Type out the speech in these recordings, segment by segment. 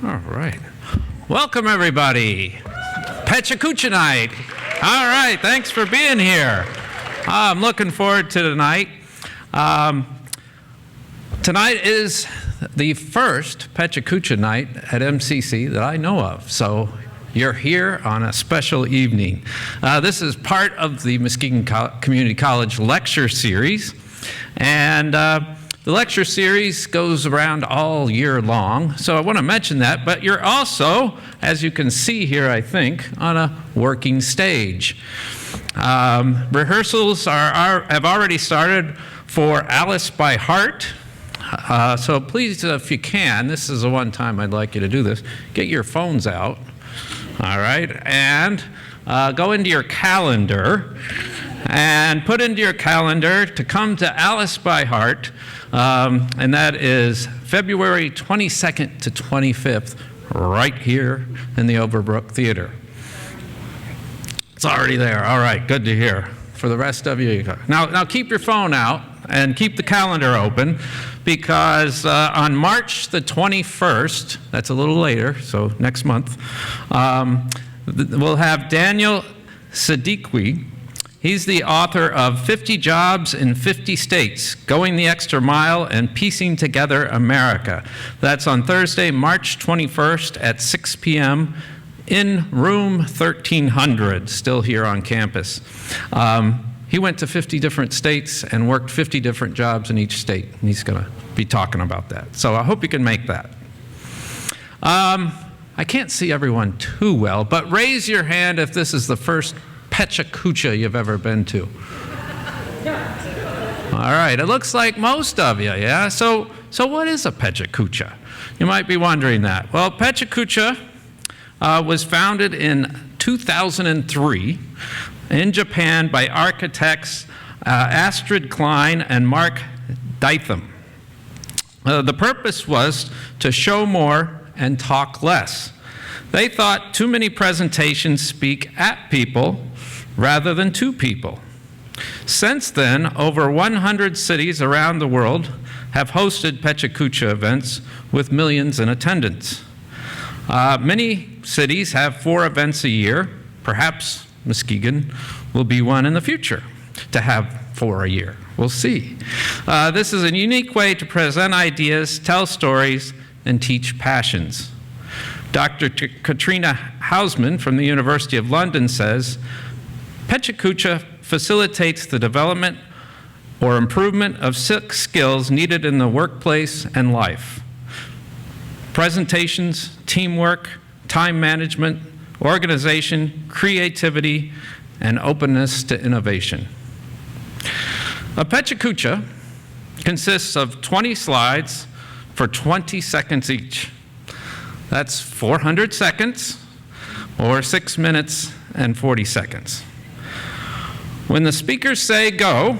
All right. Welcome, everybody. Pecha Kucha Night. All right, thanks for being here. I'm looking forward to tonight. Tonight is the first Pecha Kucha Night at MCC that I know of, so you're here on a special evening. This is part of the Muskegon Community College lecture series, and the lecture series goes around all year long, so I want to mention that, but you're also, as you can see here, I think, on a working stage. Rehearsals have already started for Alice by Heart, so please, if you can, this is the one time I'd like you to do this, get your phones out, all right, and go into your calendar and put into your calendar to come to Alice by Heart, and that is February 22nd to 25th, right here in the Overbrook Theater. It's already there. All right, good to hear. For the rest of you, now keep your phone out and keep the calendar open, because on March the 21st, that's a little later, so next month, we'll have Daniel Siddiqui. He's the author of 50 Jobs in 50 States, Going the Extra Mile and Piecing Together America. That's on Thursday, March 21st at 6 p.m. in room 1300, still here on campus. He went to 50 different states and worked 50 different jobs in each state, and he's going to be talking about that. So I hope you can make that. I can't see everyone too well, but raise your hand if this is the first Pecha Kucha you've ever been to. All right, it looks like most of you, yeah? So what is a Pecha Kucha? You might be wondering that. Well, Pecha Kucha was founded in 2003 in Japan by architects Astrid, Klein, and Mark Dytham. The purpose was to show more and talk less. They thought too many presentations speak at people rather than to people. Since then, over 100 cities around the world have hosted Pecha Kucha events with millions in attendance. Many cities have 4 events a year. Perhaps Muskegon will be one in the future to have 4 a year. We'll see. This is a unique way to present ideas, tell stories, and teach passions. Dr. Katrina Hausman from the University of London says, Pecha Kucha facilitates the development or improvement of 6 skills needed in the workplace and life: presentations, teamwork, time management, organization, creativity, and openness to innovation. A Pecha Kucha consists of 20 slides for 20 seconds each. That's 400 seconds, or 6 minutes and 40 seconds. When the speakers say go,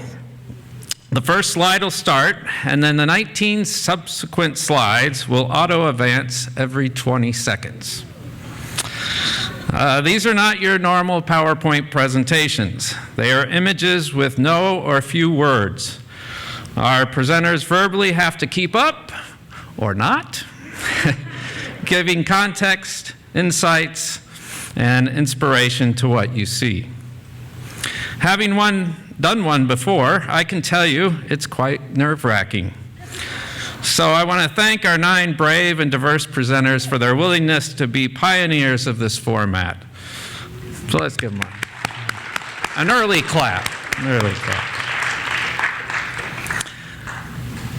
the first slide will start, and then the 19 subsequent slides will auto-advance every 20 seconds. These are not your normal PowerPoint presentations. They are images with no or few words. Our presenters verbally have to keep up, or not, giving context, insights, and inspiration to what you see. Having done one before, I can tell you it's quite nerve-wracking. So I want to thank our 9 brave and diverse presenters for their willingness to be pioneers of this format. So let's give them an early clap. An early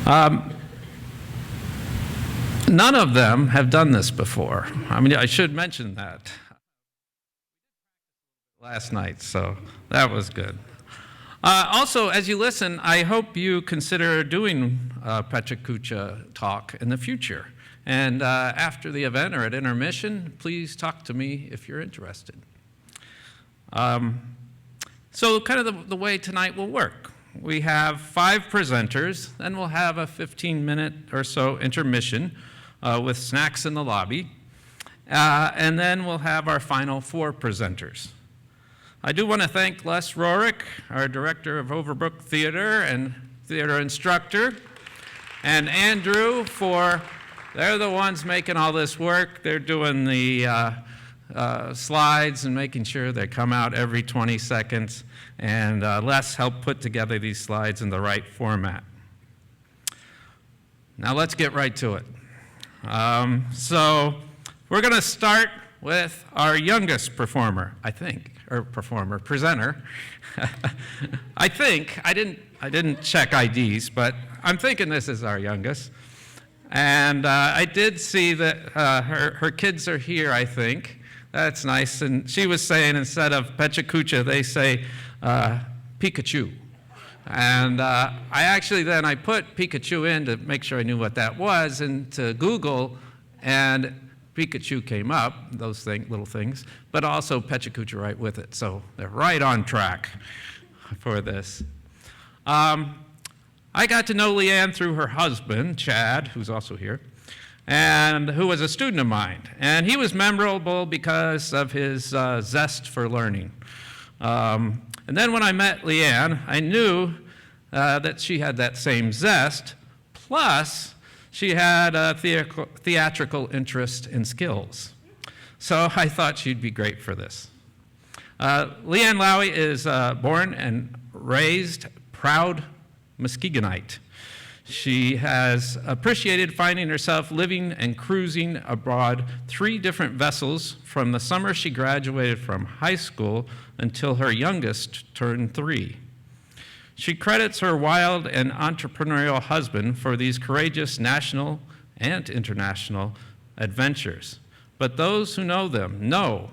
clap. None of them have done this before. I mean, I should mention that last night, so that was good. Also, as you listen, I hope you consider doing a Pecha Kucha talk in the future. And after the event or at intermission, please talk to me if you're interested. So kind of the way tonight will work. We have 5 presenters, then we'll have a 15-minute or so intermission with snacks in the lobby. And then we'll have our final 4 presenters. I do want to thank Les Rorick, our director of Overbrook Theater and theater instructor, and Andrew for They're the ones making all this work. They're doing the slides and making sure they come out every 20 seconds. And Les helped put together these slides in the right format. Now let's get right to it. So we're going to start with our youngest performer, I think, or presenter. I think, I didn't check IDs, but I'm thinking this is our youngest. And I did see that her kids are here, I think. That's nice. And she was saying instead of Pecha Kucha, they say Pikachu. And I put Pikachu in to make sure I knew what that was, into Google, and Pikachu came up, those little things, but also Pecha Kucha right with it. So they're right on track for this. I got to know Leanne through her husband, Chad, who's also here, and who was a student of mine. And he was memorable because of his zest for learning. And then when I met Leanne, I knew that she had that same zest, plus she had a theatrical interest and skills. So I thought she'd be great for this. Leanne Lowy is born and raised proud Muskegonite. She has appreciated finding herself living and cruising abroad 3 different vessels from the summer she graduated from high school until her youngest turned 3. She credits her wild and entrepreneurial husband for these courageous national and international adventures. But those who know them know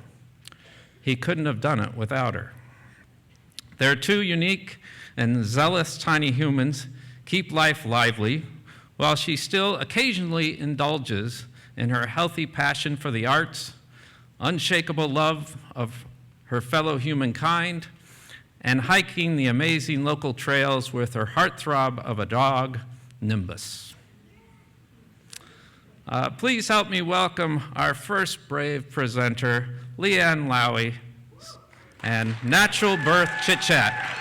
he couldn't have done it without her. Their 2 unique and zealous tiny humans keep life lively, while she still occasionally indulges in her healthy passion for the arts, unshakable love of her fellow humankind, and hiking the amazing local trails with her heartthrob of a dog, Nimbus. Please help me welcome our first brave presenter, Leanne Lowy, and Natural Birth Chit-Chat.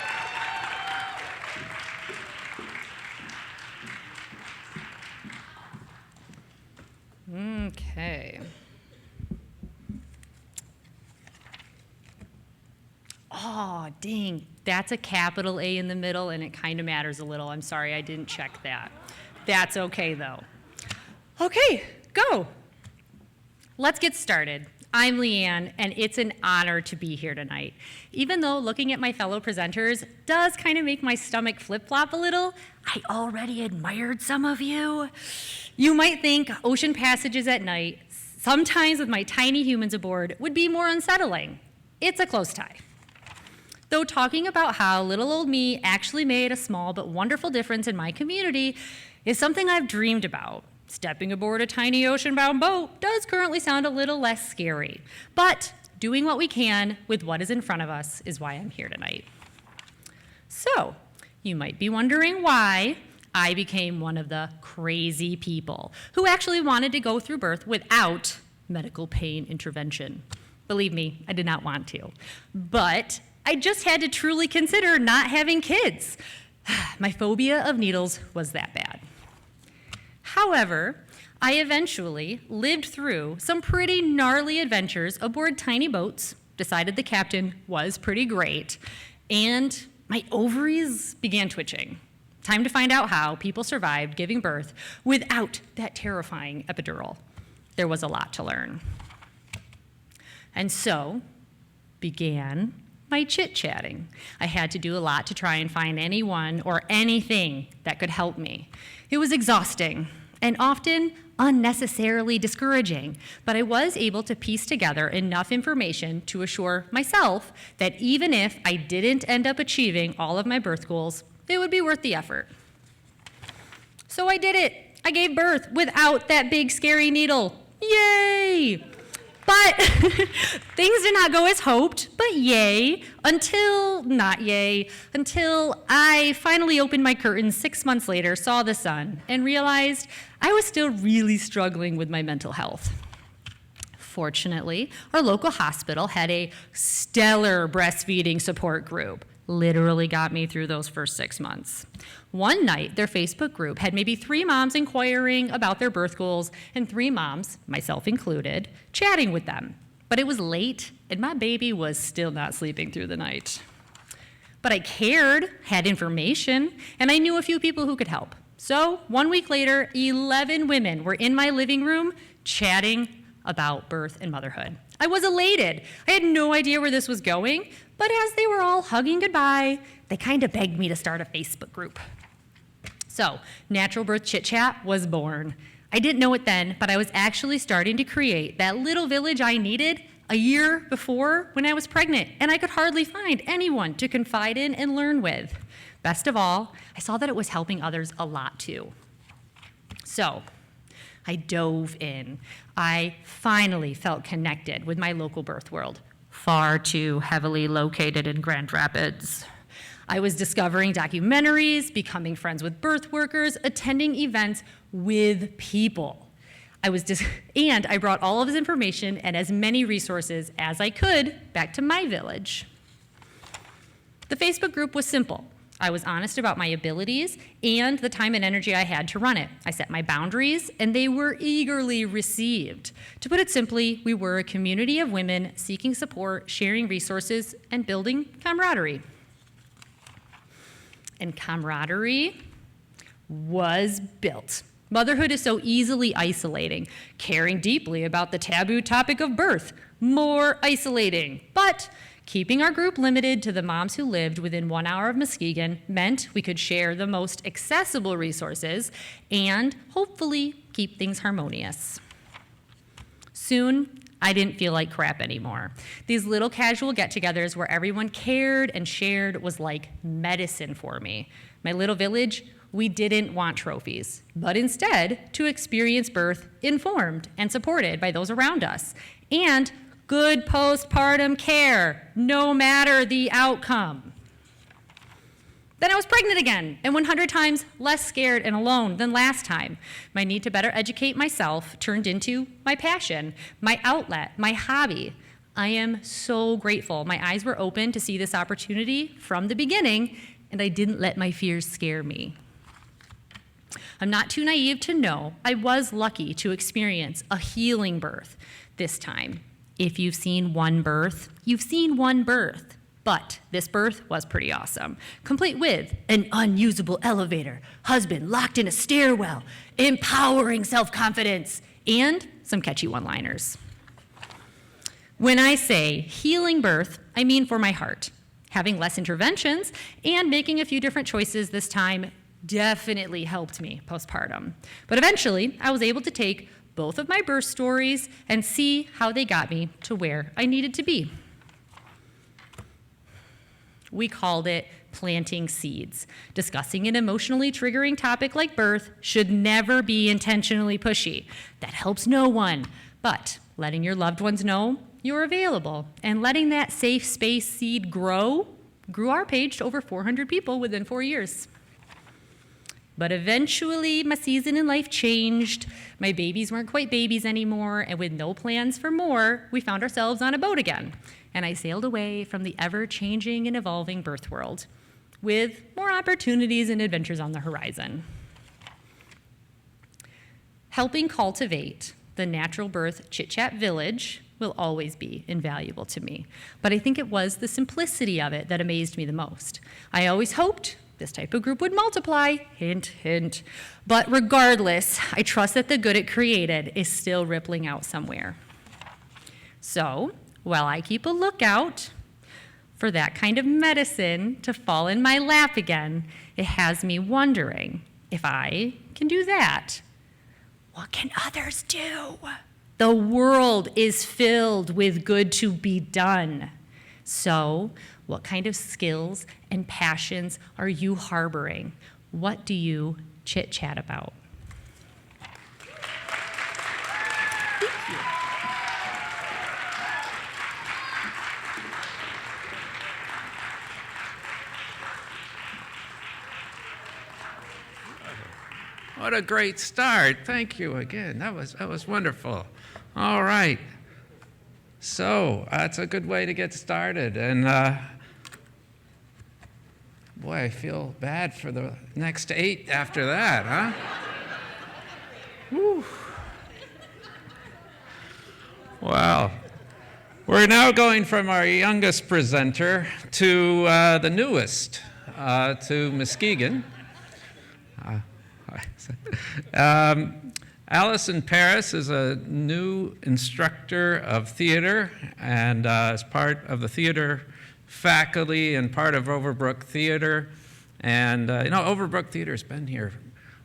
Okay. Oh, dang. That's a capital A in the middle, and it kind of matters a little. I'm sorry, I didn't check that. That's okay, though. Okay, go. Let's get started. I'm Leanne, and it's an honor to be here tonight. Even though looking at my fellow presenters does kind of make my stomach flip-flop a little, I already admired some of you. You might think ocean passages at night, sometimes with my tiny humans aboard, would be more unsettling. It's a close tie. Though talking about how little old me actually made a small but wonderful difference in my community is something I've dreamed about. Stepping aboard a tiny ocean-bound boat does currently sound a little less scary, but doing what we can with what is in front of us is why I'm here tonight. So, you might be wondering why I became one of the crazy people who actually wanted to go through birth without medical pain intervention. Believe me, I did not want to, but I just had to truly consider not having kids. My phobia of needles was that bad. However, I eventually lived through some pretty gnarly adventures aboard tiny boats, decided the captain was pretty great, and my ovaries began twitching. Time to find out how people survived giving birth without that terrifying epidural. There was a lot to learn. And so began my chit-chatting. I had to do a lot to try and find anyone or anything that could help me. It was exhausting and often unnecessarily discouraging, but I was able to piece together enough information to assure myself that even if I didn't end up achieving all of my birth goals, it would be worth the effort. So I did it. I gave birth without that big scary needle. Yay! But things did not go as hoped, but yay, until I finally opened my curtains 6 months later, saw the sun, and realized I was still really struggling with my mental health. Fortunately, our local hospital had a stellar breastfeeding support group. literally got me through those first 6 months. One night, their Facebook group had maybe 3 moms inquiring about their birth goals and 3 moms, myself included, chatting with them. But it was late, and my baby was still not sleeping through the night. But I cared, had information, and I knew a few people who could help. So 1 week later, 11 women were in my living room chatting about birth and motherhood. I was elated. I had no idea where this was going, but as they were all hugging goodbye, they kind of begged me to start a Facebook group. So, Natural Birth Chit Chat was born. I didn't know it then, but I was actually starting to create that little village I needed a year before when I was pregnant, and I could hardly find anyone to confide in and learn with. Best of all, I saw that it was helping others a lot too. So, I dove in. I finally felt connected with my local birth world, far too heavily located in Grand Rapids. I was discovering documentaries, becoming friends with birth workers, attending events with people. And I brought all of this information and as many resources as I could back to my village. The Facebook group was simple. I was honest about my abilities and the time and energy I had to run it. I set my boundaries, and they were eagerly received. To put it simply, we were a community of women seeking support, sharing resources, and building camaraderie. And camaraderie was built. Motherhood is so easily isolating. Caring deeply about the taboo topic of birth, more isolating. But keeping our group limited to the moms who lived within 1 hour of Muskegon meant we could share the most accessible resources and hopefully keep things harmonious. Soon, I didn't feel like crap anymore. These little casual get-togethers where everyone cared and shared was like medicine for me. My little village, we didn't want trophies, but instead to experience birth informed and supported by those around us, and good postpartum care, no matter the outcome. Then I was pregnant again, and 100 times less scared and alone than last time. My need to better educate myself turned into my passion, my outlet, my hobby. I am so grateful my eyes were open to see this opportunity from the beginning, and I didn't let my fears scare me. I'm not too naive to know I was lucky to experience a healing birth this time. If you've seen one birth, you've seen one birth. But this birth was pretty awesome, complete with an unusable elevator, husband locked in a stairwell, empowering self-confidence, and some catchy one-liners. When I say healing birth, I mean for my heart. Having less interventions and making a few different choices this time definitely helped me postpartum. But eventually, I was able to take both of my birth stories and see how they got me to where I needed to be. We called it planting seeds. Discussing an emotionally triggering topic like birth should never be intentionally pushy. That helps no one. But letting your loved ones know you're available and letting that safe space seed grew our page to over 400 people within 4 years. But eventually, my season in life changed. My babies weren't quite babies anymore, and with no plans for more, we found ourselves on a boat again. And I sailed away from the ever-changing and evolving birth world, with more opportunities and adventures on the horizon. Helping cultivate the natural birth chit-chat village will always be invaluable to me. But I think it was the simplicity of it that amazed me the most. I always hoped this type of group would multiply, hint, hint. But regardless, I trust that the good it created is still rippling out somewhere. So, while I keep a lookout for that kind of medicine to fall in my lap again, it has me wondering, if I can do that, what can others do? The world is filled with good to be done. So, what kind of skills and passions are you harboring? What do you chit-chat about? Thank you. What a great start. Thank you again. That was wonderful. All right. So that's a good way to get started. And Boy, I feel bad for the next 8 after that, huh? Whew. Wow. We're now going from our youngest presenter to the newest, to Muskegon. Alison Paris is a new instructor of theater and is part of the theater faculty and part of Overbrook Theater. And, Overbrook Theater has been here,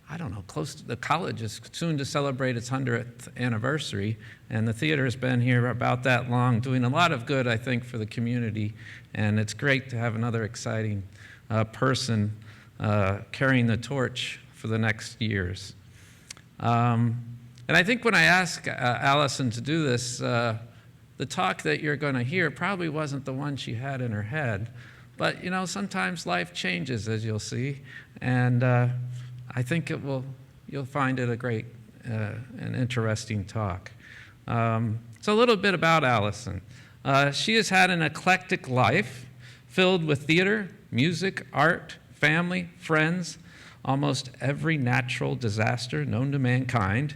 I don't know, close to the college is soon to celebrate its 100th anniversary. And the theater has been here about that long, doing a lot of good, I think, for the community. And it's great to have another exciting person carrying the torch for the next years. And I think when I asked Alison to do this, the talk that you're going to hear probably wasn't the one she had in her head. But, sometimes life changes, as you'll see. And I think you'll find it a great and interesting talk. So a little bit about Alison. She has had an eclectic life filled with theater, music, art, family, friends, almost every natural disaster known to mankind,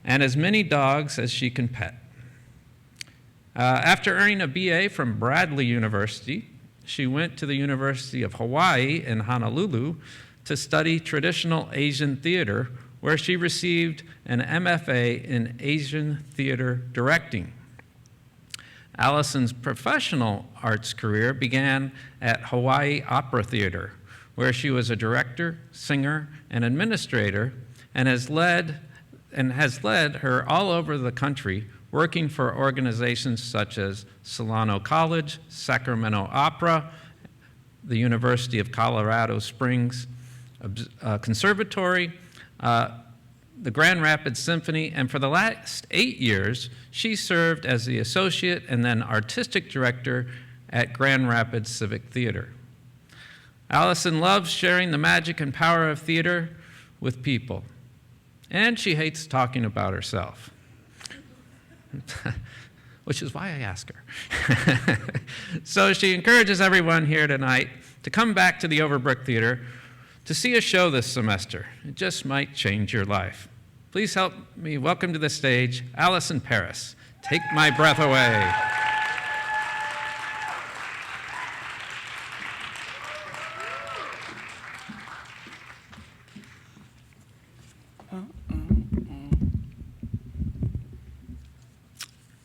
and as many dogs as she can pet. After earning a BA from Bradley University, she went to the University of Hawaii in Honolulu to study traditional Asian theater, where she received an MFA in Asian theater directing. Alison's professional arts career began at Hawaii Opera Theater, where she was a director, singer, and administrator, and has led her all over the country, working for organizations such as Solano College, Sacramento Opera, the University of Colorado Springs Conservatory, the Grand Rapids Symphony, and for the last 8 years, she served as the associate and then artistic director at Grand Rapids Civic Theater. Alison loves sharing the magic and power of theater with people, and she hates talking about herself. Which is why I ask her. So she encourages everyone here tonight to come back to the Overbrook Theater to see a show this semester. It just might change your life. Please help me welcome to the stage Alison Paris. Take My Breath Away.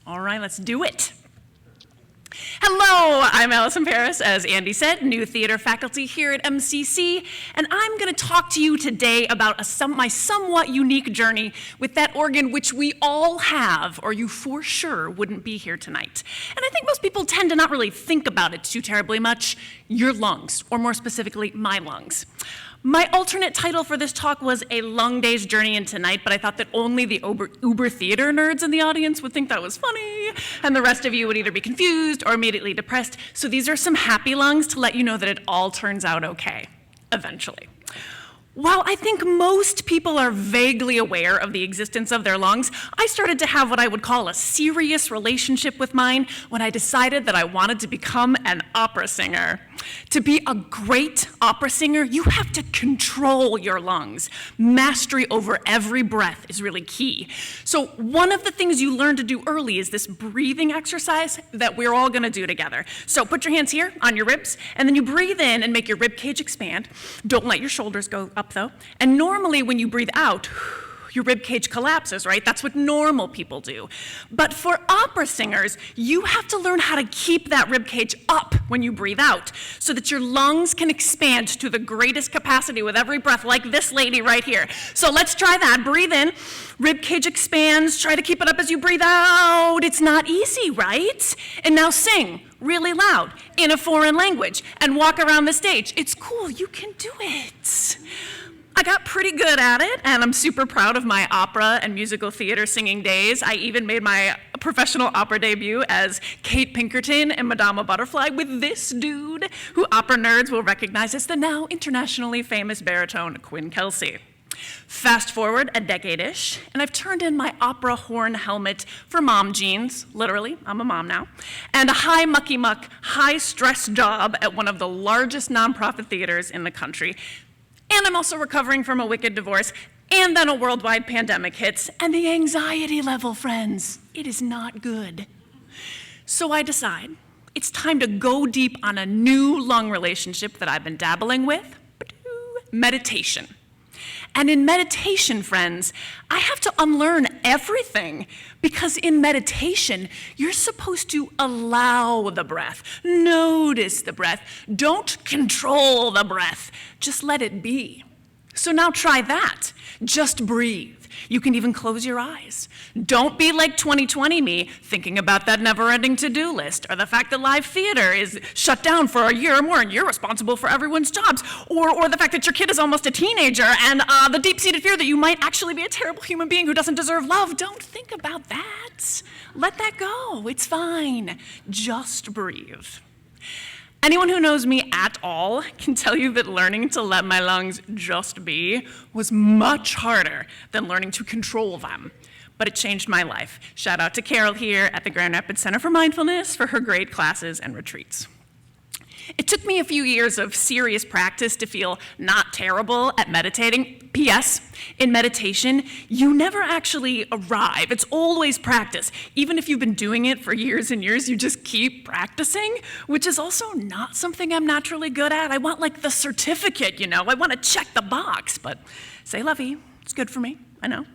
All right, let's do it. Hello, I'm Alison Paris, as Andy said, new theater faculty here at MCC, and I'm going to talk to you today about my somewhat unique journey with that organ which we all have, or you for sure wouldn't be here tonight. And I think most people tend to not really think about it too terribly much, your lungs, or more specifically, my lungs. My alternate title for this talk was A Long Day's Journey into Night, but I thought that only the uber theater nerds in the audience would think that was funny, and the rest of you would either be confused or immediately depressed. So these are some happy lungs to let you know that it all turns out okay, eventually. While I think most people are vaguely aware of the existence of their lungs, I started to have what I would call a serious relationship with mine when I decided that I wanted to become an opera singer. To be a great opera singer, you have to control your lungs. Mastery over every breath is really key. So one of the things you learn to do early is this breathing exercise that we're all gonna do together. So put your hands here on your ribs, and then you breathe in and make your rib cage expand. Don't let your shoulders go up though. And normally when you breathe out, your rib cage collapses, right? That's what normal people do. But for opera singers, you have to learn how to keep that rib cage up when you breathe out so that your lungs can expand to the greatest capacity with every breath, like this lady right here. So let's try that. Breathe in, rib cage expands, try to keep it up as you breathe out. It's not easy, right? And now sing really loud in a foreign language and walk around the stage. It's cool, you can do it. I got pretty good at it, and I'm super proud of my opera and musical theater singing days. I even made my professional opera debut as Kate Pinkerton in Madama Butterfly with this dude, who opera nerds will recognize as the now internationally famous baritone Quinn Kelsey. Fast forward a decade-ish, and I've turned in my opera horn helmet for mom jeans, literally, I'm a mom now, and a high mucky-muck, high-stress job at one of the largest nonprofit theaters in the country. And I'm also recovering from a wicked divorce, and then a worldwide pandemic hits, and the anxiety level, friends, it is not good. So I decide it's time to go deep on a new lung relationship that I've been dabbling with, meditation. And in meditation, friends, I have to unlearn everything, because in meditation, you're supposed to allow the breath, notice the breath, don't control the breath, just let it be. So now try that, just breathe. You can even close your eyes. Don't be like 2020 me, thinking about that never-ending to-do list, or the fact that live theater is shut down for a year or more and you're responsible for everyone's jobs, or the fact that your kid is almost a teenager, and the deep-seated fear that you might actually be a terrible human being who doesn't deserve love. Don't think about that. Let that go. It's fine. Just breathe. Anyone who knows me at all can tell you that learning to let my lungs just be was much harder than learning to control them. But it changed my life. Shout out to Carol here at the Grand Rapids Center for Mindfulness for her great classes and retreats. It took me a few years of serious practice to feel not terrible at meditating. P.S. In meditation, you never actually arrive. It's always practice. Even if you've been doing it for years and years, you just keep practicing, which is also not something I'm naturally good at. I want like the certificate, you know. I want to check the box, but say lovey, it's good for me, I know.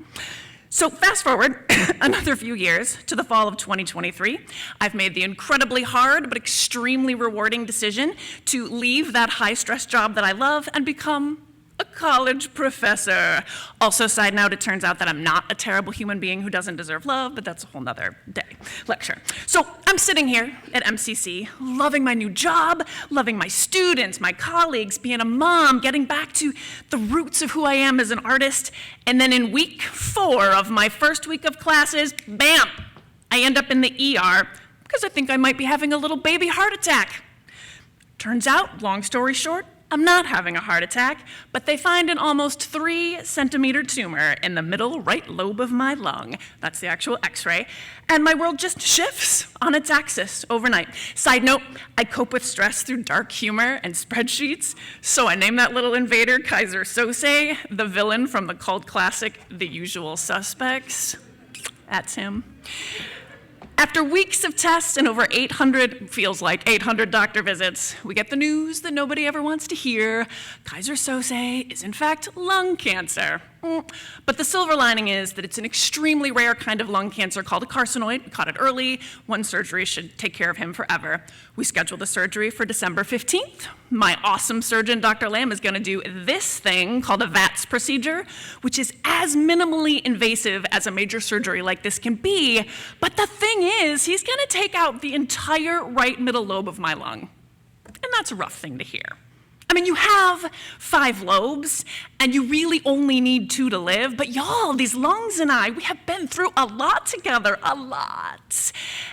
So fast forward another few years to the fall of 2023. I've made the incredibly hard but extremely rewarding decision to leave that high-stress job that I love and become a college professor. Also, side note, it turns out that I'm not a terrible human being who doesn't deserve love, but that's a whole nother day lecture. So I'm sitting here at MCC, loving my new job, loving my students, my colleagues, being a mom, getting back to the roots of who I am as an artist. And then in week 4 of my first week of classes, bam, I end up in the ER because I think I might be having a little baby heart attack. Turns out, long story short, I'm not having a heart attack, but they find an almost 3-centimeter tumor in the middle right lobe of my lung. That's the actual x-ray. And my world just shifts on its axis overnight. Side note, I cope with stress through dark humor and spreadsheets, so I named that little invader Kaiser Sose, the villain from the cult classic The Usual Suspects. That's him. After weeks of tests and over 800 doctor visits, we get the news that nobody ever wants to hear. Kaiser Sose is in fact lung cancer. But the silver lining is that it's an extremely rare kind of lung cancer called a carcinoid. We caught it early. One surgery should take care of him forever. We scheduled the surgery for December 15th. My awesome surgeon, Dr. Lamb, is going to do this thing called a VATS procedure, which is as minimally invasive as a major surgery like this can be. But the thing is, he's going to take out the entire right middle lobe of my lung. And that's a rough thing to hear. I mean, you have 5 lobes, and you really only need 2 to live, but y'all, these lungs and I, we have been through a lot together, a lot.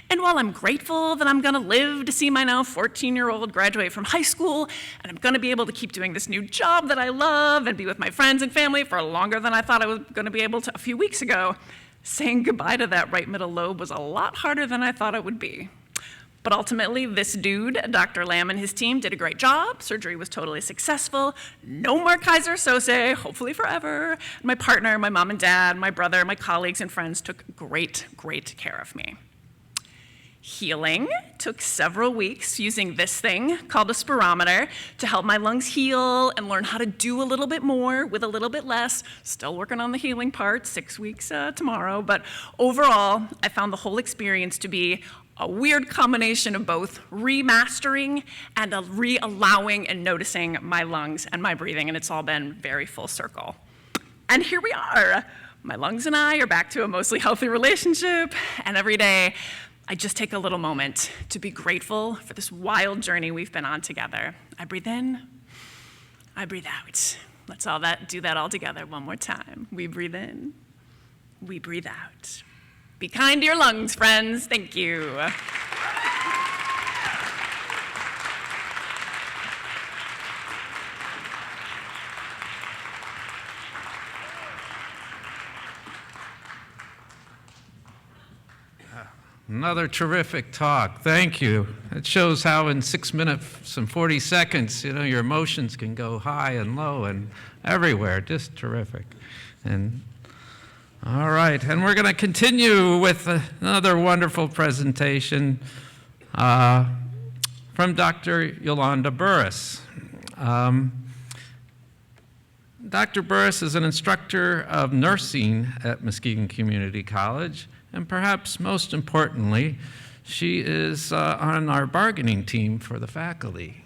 And while I'm grateful that I'm gonna live to see my now 14-year-old graduate from high school, and I'm gonna be able to keep doing this new job that I love and be with my friends and family for longer than I thought I was gonna be able to a few weeks ago, saying goodbye to that right middle lobe was a lot harder than I thought it would be. But ultimately, this dude, Dr. Lamb and his team, did a great job. Surgery was totally successful. No more Kaiser Sose, hopefully forever. My partner, my mom and dad, my brother, my colleagues and friends took great, great care of me. Healing took several weeks using this thing called a spirometer to help my lungs heal and learn how to do a little bit more with a little bit less. Still working on the healing part, 6 weeks tomorrow. But overall, I found the whole experience to be a weird combination of both remastering and a re-allowing and noticing my lungs and my breathing, and it's all been very full circle. And here we are. My lungs and I are back to a mostly healthy relationship, and every day I just take a little moment to be grateful for this wild journey we've been on together. I breathe in, I breathe out. Let's all do that all together one more time. We breathe in, we breathe out. Be kind to your lungs, friends. Thank you. Another terrific talk. Thank you. It shows how in 6 minutes and 40 seconds, your emotions can go high and low and everywhere. Just terrific. And all right, and we're going to continue with another wonderful presentation from Dr. Yolanda Burris. Dr. Burris is an instructor of nursing at Muskegon Community College, and perhaps most importantly, she is on our bargaining team for the faculty.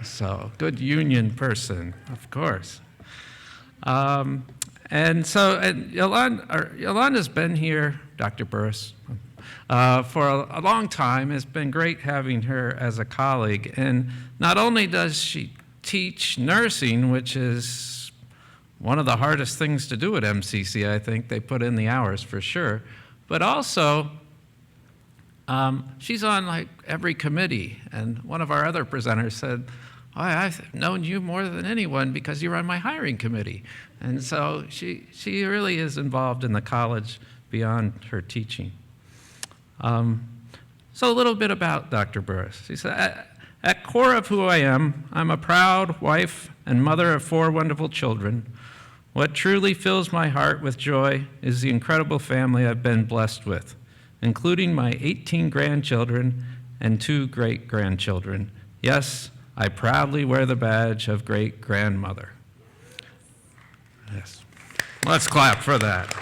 So, good union person, of course. And Yolanda's been here, Dr. Burris, for a long time. It's been great having her as a colleague. And not only does she teach nursing, which is one of the hardest things to do at MCC, I think. They put in the hours for sure. But also, she's on like every committee. And one of our other presenters said, I've known you more than anyone because you're on my hiring committee. And so she really is involved in the college beyond her teaching. So a little bit about Dr. Burris. She said, at core of who I am, I'm a proud wife and mother of 4 wonderful children. What truly fills my heart with joy is the incredible family I've been blessed with, including my 18 grandchildren and 2 great-grandchildren. Yes, I proudly wear the badge of great-grandmother. Yes. Let's clap for that.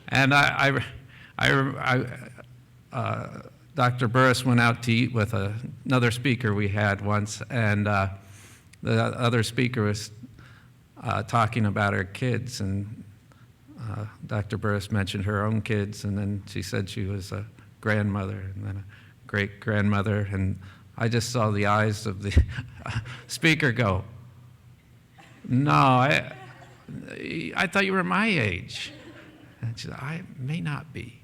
And Dr. Burris went out to eat with another speaker we had once, and the other speaker was talking about her kids, and Dr. Burris mentioned her own kids, and then she said she was a grandmother and then a great-grandmother, and I just saw the eyes of the speaker go, no, I thought you were my age. And she said, I may not be.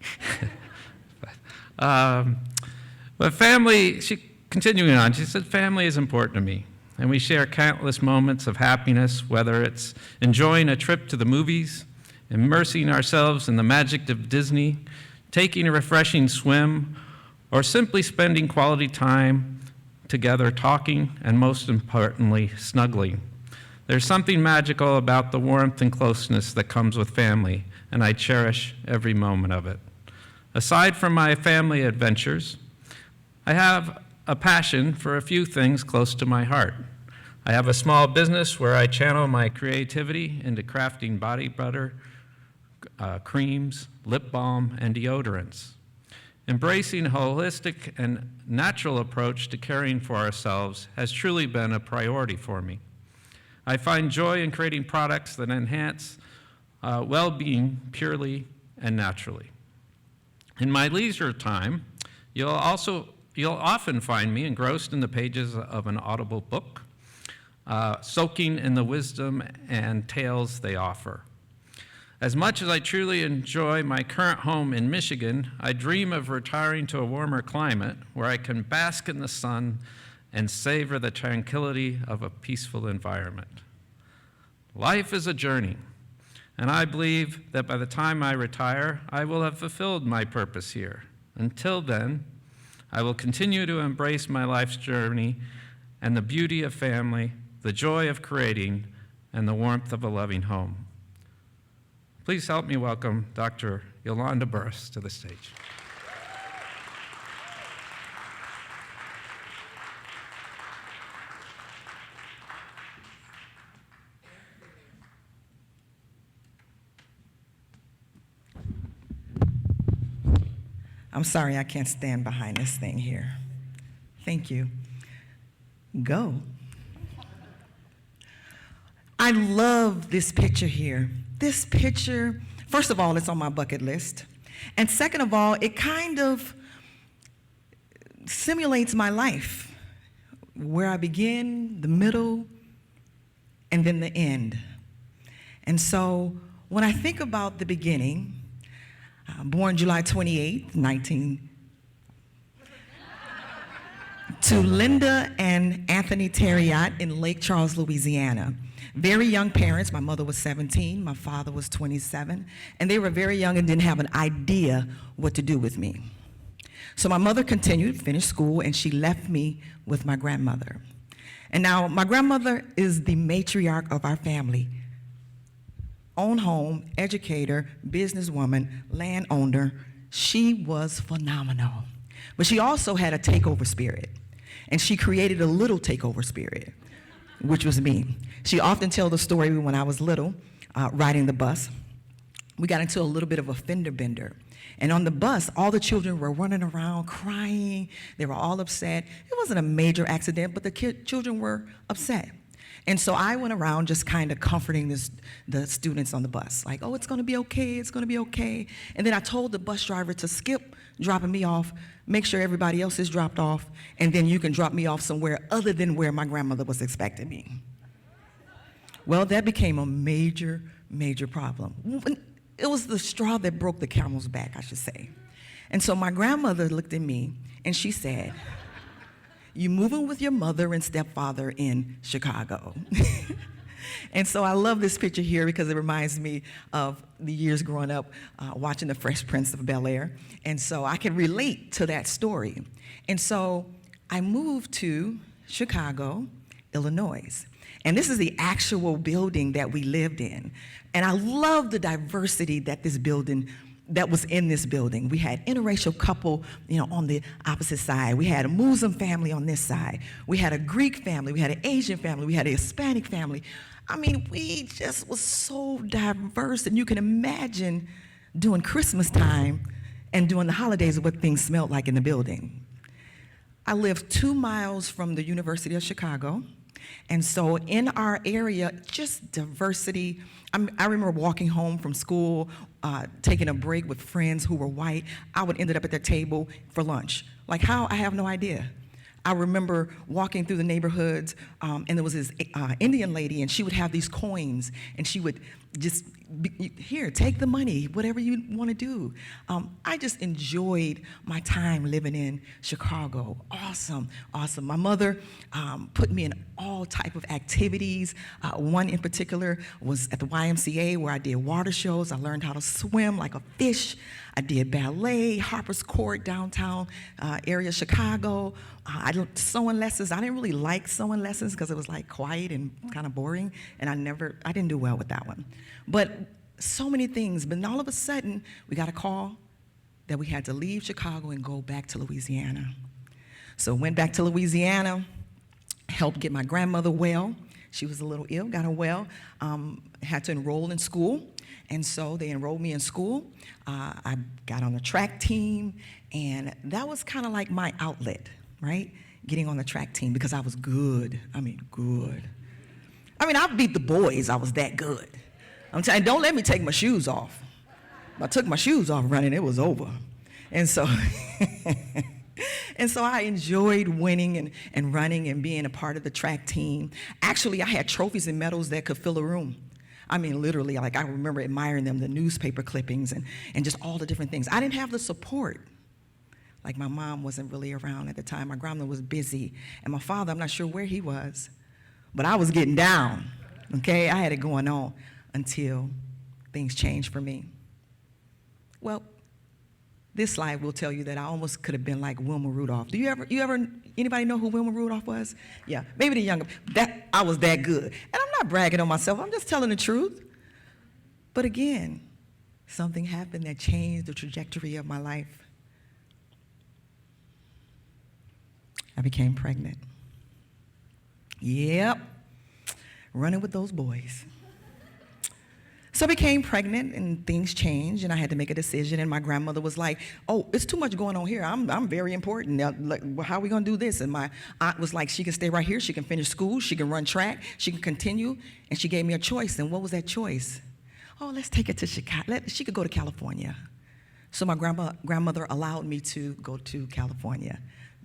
But family, continuing on, she said, family is important to me, and we share countless moments of happiness, whether it's enjoying a trip to the movies, immersing ourselves in the magic of Disney, taking a refreshing swim, or simply spending quality time together talking and, most importantly, snuggling. There's something magical about the warmth and closeness that comes with family, and I cherish every moment of it. Aside from my family adventures, I have a passion for a few things close to my heart. I have a small business where I channel my creativity into crafting body butter, creams, lip balm, and deodorants. Embracing a holistic and natural approach to caring for ourselves has truly been a priority for me. I find joy in creating products that enhance well-being purely and naturally. In my leisure time, you'll often find me engrossed in the pages of an audible book, soaking in the wisdom and tales they offer. As much as I truly enjoy my current home in Michigan, I dream of retiring to a warmer climate where I can bask in the sun and savor the tranquility of a peaceful environment. Life is a journey, and I believe that by the time I retire, I will have fulfilled my purpose here. Until then, I will continue to embrace my life's journey and the beauty of family, the joy of creating, and the warmth of a loving home. Please help me welcome Dr. Yolanda Burris to the stage. I'm sorry I can't stand behind this thing here. Thank you. Go. I love this picture here. This picture, first of all, it's on my bucket list. And second of all, it kind of simulates my life, where I begin, the middle, and then the end. And so when I think about the beginning, born July 28, to Linda and Anthony Terriot in Lake Charles, Louisiana. Very young parents. My mother was 17, my father was 27, and they were very young and didn't have an idea what to do with me. So my mother continued, finished school, and she left me with my grandmother. And now my grandmother is the matriarch of our family. Own home, educator, businesswoman, landowner. She was phenomenal. But she also had a takeover spirit. And she created a little takeover spirit, which was me. She often tells the story when I was little, riding the bus. We got into a little bit of a fender bender. And on the bus, all the children were running around crying. They were all upset. It wasn't a major accident, but the children were upset. And so I went around just kind of comforting the students on the bus, like, oh, it's going to be okay, it's going to be okay. And then I told the bus driver to skip dropping me off, make sure everybody else is dropped off, and then you can drop me off somewhere other than where my grandmother was expecting me. Well, that became a major, major problem. It was the straw that broke the camel's back, I should say. And so my grandmother looked at me and she said, "You moving with your mother and stepfather in Chicago." And so I love this picture here because it reminds me of the years growing up watching The Fresh Prince of Bel-Air. And so I can relate to that story. And so I moved to Chicago, Illinois. And this is the actual building that we lived in. And I love the diversity that was in this building. We had interracial couple, on the opposite side. We had a Muslim family on this side. We had a Greek family. We had an Asian family. We had a Hispanic family. I mean, we just was so diverse. And you can imagine during Christmas time and during the holidays what things smelled like in the building. I lived 2 miles from the University of Chicago. And so in our area, just diversity. I remember walking home from school, taking a break with friends who were white. I would end up at their table for lunch. Like how? I have no idea. I remember walking through the neighborhoods, and there was this Indian lady, and she would have these coins, and she would just, here, take the money, whatever you want to do. I just enjoyed my time living in Chicago. Awesome, awesome. My mother put me in all type of activities. One in particular was at the YMCA where I did water shows. I learned how to swim like a fish. I did ballet, Harper's Court, downtown area, Chicago. I did sewing lessons. I didn't really like sewing lessons because it was like quiet and kind of boring, and I didn't do well with that one. But so many things, but all of a sudden, we got a call that we had to leave Chicago and go back to Louisiana. So went back to Louisiana, helped get my grandmother well. She was a little ill, got her well, had to enroll in school. And so they enrolled me in school. I got on the track team, and that was kind of like my outlet, right? Getting on the track team because I was good. I mean, good. I beat the boys. I was that good. I'm telling you, don't let me take my shoes off. If I took my shoes off running, it was over. And so, I enjoyed winning and running and being a part of the track team. Actually, I had trophies and medals that could fill a room. Literally, I remember admiring them, the newspaper clippings and just all the different things. I didn't have the support. Like my mom wasn't really around at the time. My grandmother was busy. And my father, I'm not sure where he was, but I was getting down, okay? I had it going on until things changed for me. Well, this slide will tell you that I almost could have been like Wilma Rudolph. Anybody know who Wilma Rudolph was? Yeah, maybe the younger, I was that good. And I'm not bragging on myself, I'm just telling the truth. But again, something happened that changed the trajectory of my life. I became pregnant. Yep, running with those boys. So I became pregnant and things changed and I had to make a decision and my grandmother was like, oh, it's too much going on here. I'm very important. Now, how are we gonna do this? And my aunt was like, she can stay right here. She can finish school. She can run track. She can continue. And she gave me a choice. And what was that choice? Oh, let's take it to Chicago. She could go to California. So my grandmother allowed me to go to California.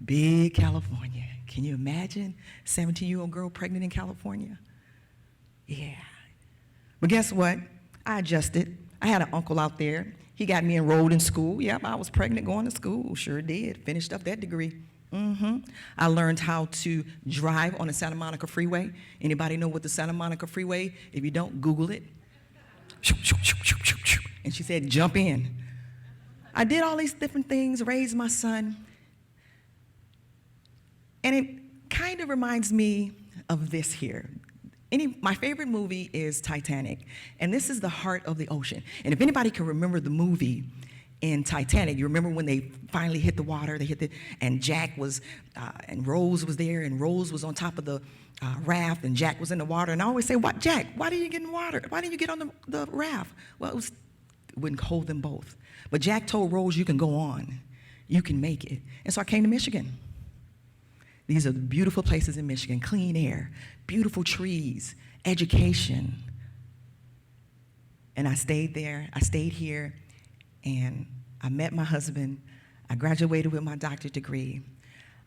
Big California. Can you imagine? 17-year-old girl pregnant in California? Yeah. But guess what? I adjusted. I had an uncle out there. He got me enrolled in school. Yep, I was pregnant going to school. Sure did. Finished up that degree. I learned how to drive on the Santa Monica Freeway. Anybody know what the Santa Monica Freeway? If you don't, Google it. And she said, jump in. I did all these different things, raised my son. And it kind of reminds me of this here. My favorite movie is Titanic, and this is the heart of the ocean. And if anybody can remember the movie in Titanic, you remember when they finally hit the water, and Jack was, and Rose was there, and Rose was on top of the raft, and Jack was in the water. And I always say, "What, Jack, why didn't you get in the water? Why didn't you get on the raft?" Well, it wouldn't hold them both. But Jack told Rose, "You can go on. You can make it." And so I came to Michigan. These are the beautiful places in Michigan: clean air, beautiful trees, education. And I stayed there. I stayed here. And I met my husband. I graduated with my doctorate degree.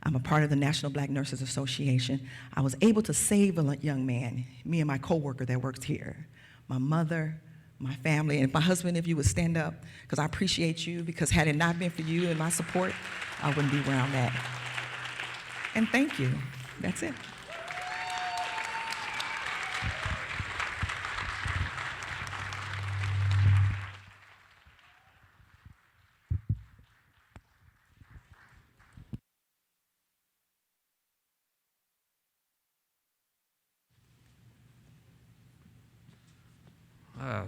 I'm a part of the National Black Nurses Association. I was able to save a young man, me and my coworker that works here, my mother, my family. And my husband, if you would stand up, because I appreciate you, because had it not been for you and my support, I wouldn't be where I'm at. And thank you. That's it.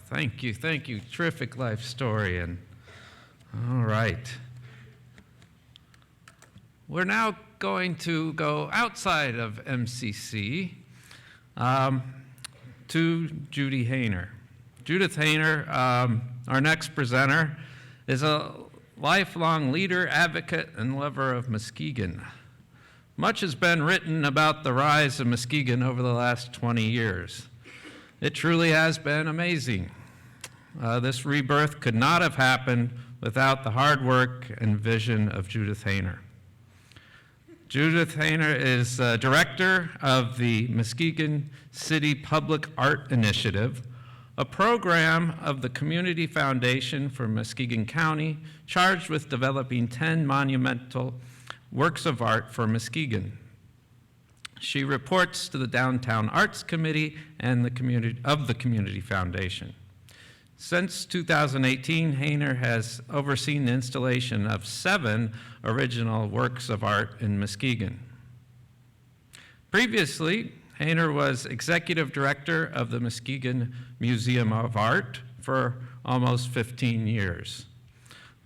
Thank you. Terrific life story. And all right. We're now going to go outside of MCC to Judy Hayner. Judith Hayner, our next presenter, is a lifelong leader, advocate, and lover of Muskegon. Much has been written about the rise of Muskegon over the last 20 years. It truly has been amazing. This rebirth could not have happened without the hard work and vision of Judith Hayner. Judith Hayner is director of the Muskegon City Public Art Initiative, a program of the Community Foundation for Muskegon County charged with developing 10 monumental works of art for Muskegon. She reports to the Downtown Arts Committee and the Community Foundation. Since 2018, Hayner has overseen the installation of 7 original works of art in Muskegon. Previously, Hayner was executive director of the Muskegon Museum of Art for almost 15 years,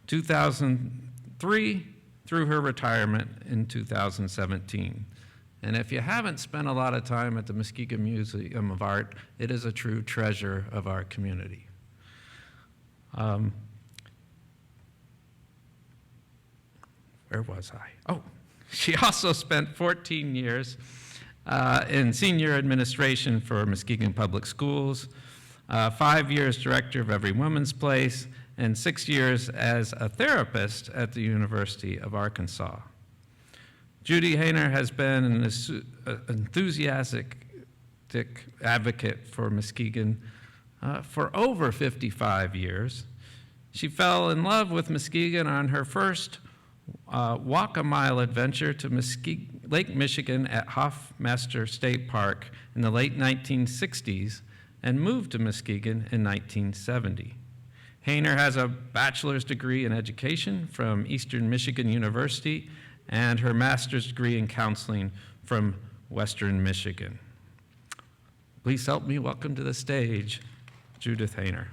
2003 through her retirement in 2017. And if you haven't spent a lot of time at the Muskegon Museum of Art, it is a true treasure of our community. Where was I? Oh, she also spent 14 years in senior administration for Muskegon Public Schools, 5 years director of Every Woman's Place, and 6 years as a therapist at the University of Arkansas. Judy Hayner has been an enthusiastic advocate for Muskegon for over 55 years. She fell in love with Muskegon on her first walk-a-mile adventure to Lake Michigan at Hoffmaster State Park in the late 1960s and moved to Muskegon in 1970. Hayner has a bachelor's degree in education from Eastern Michigan University and her master's degree in counseling from Western Michigan. Please help me welcome to the stage Judith Hayner.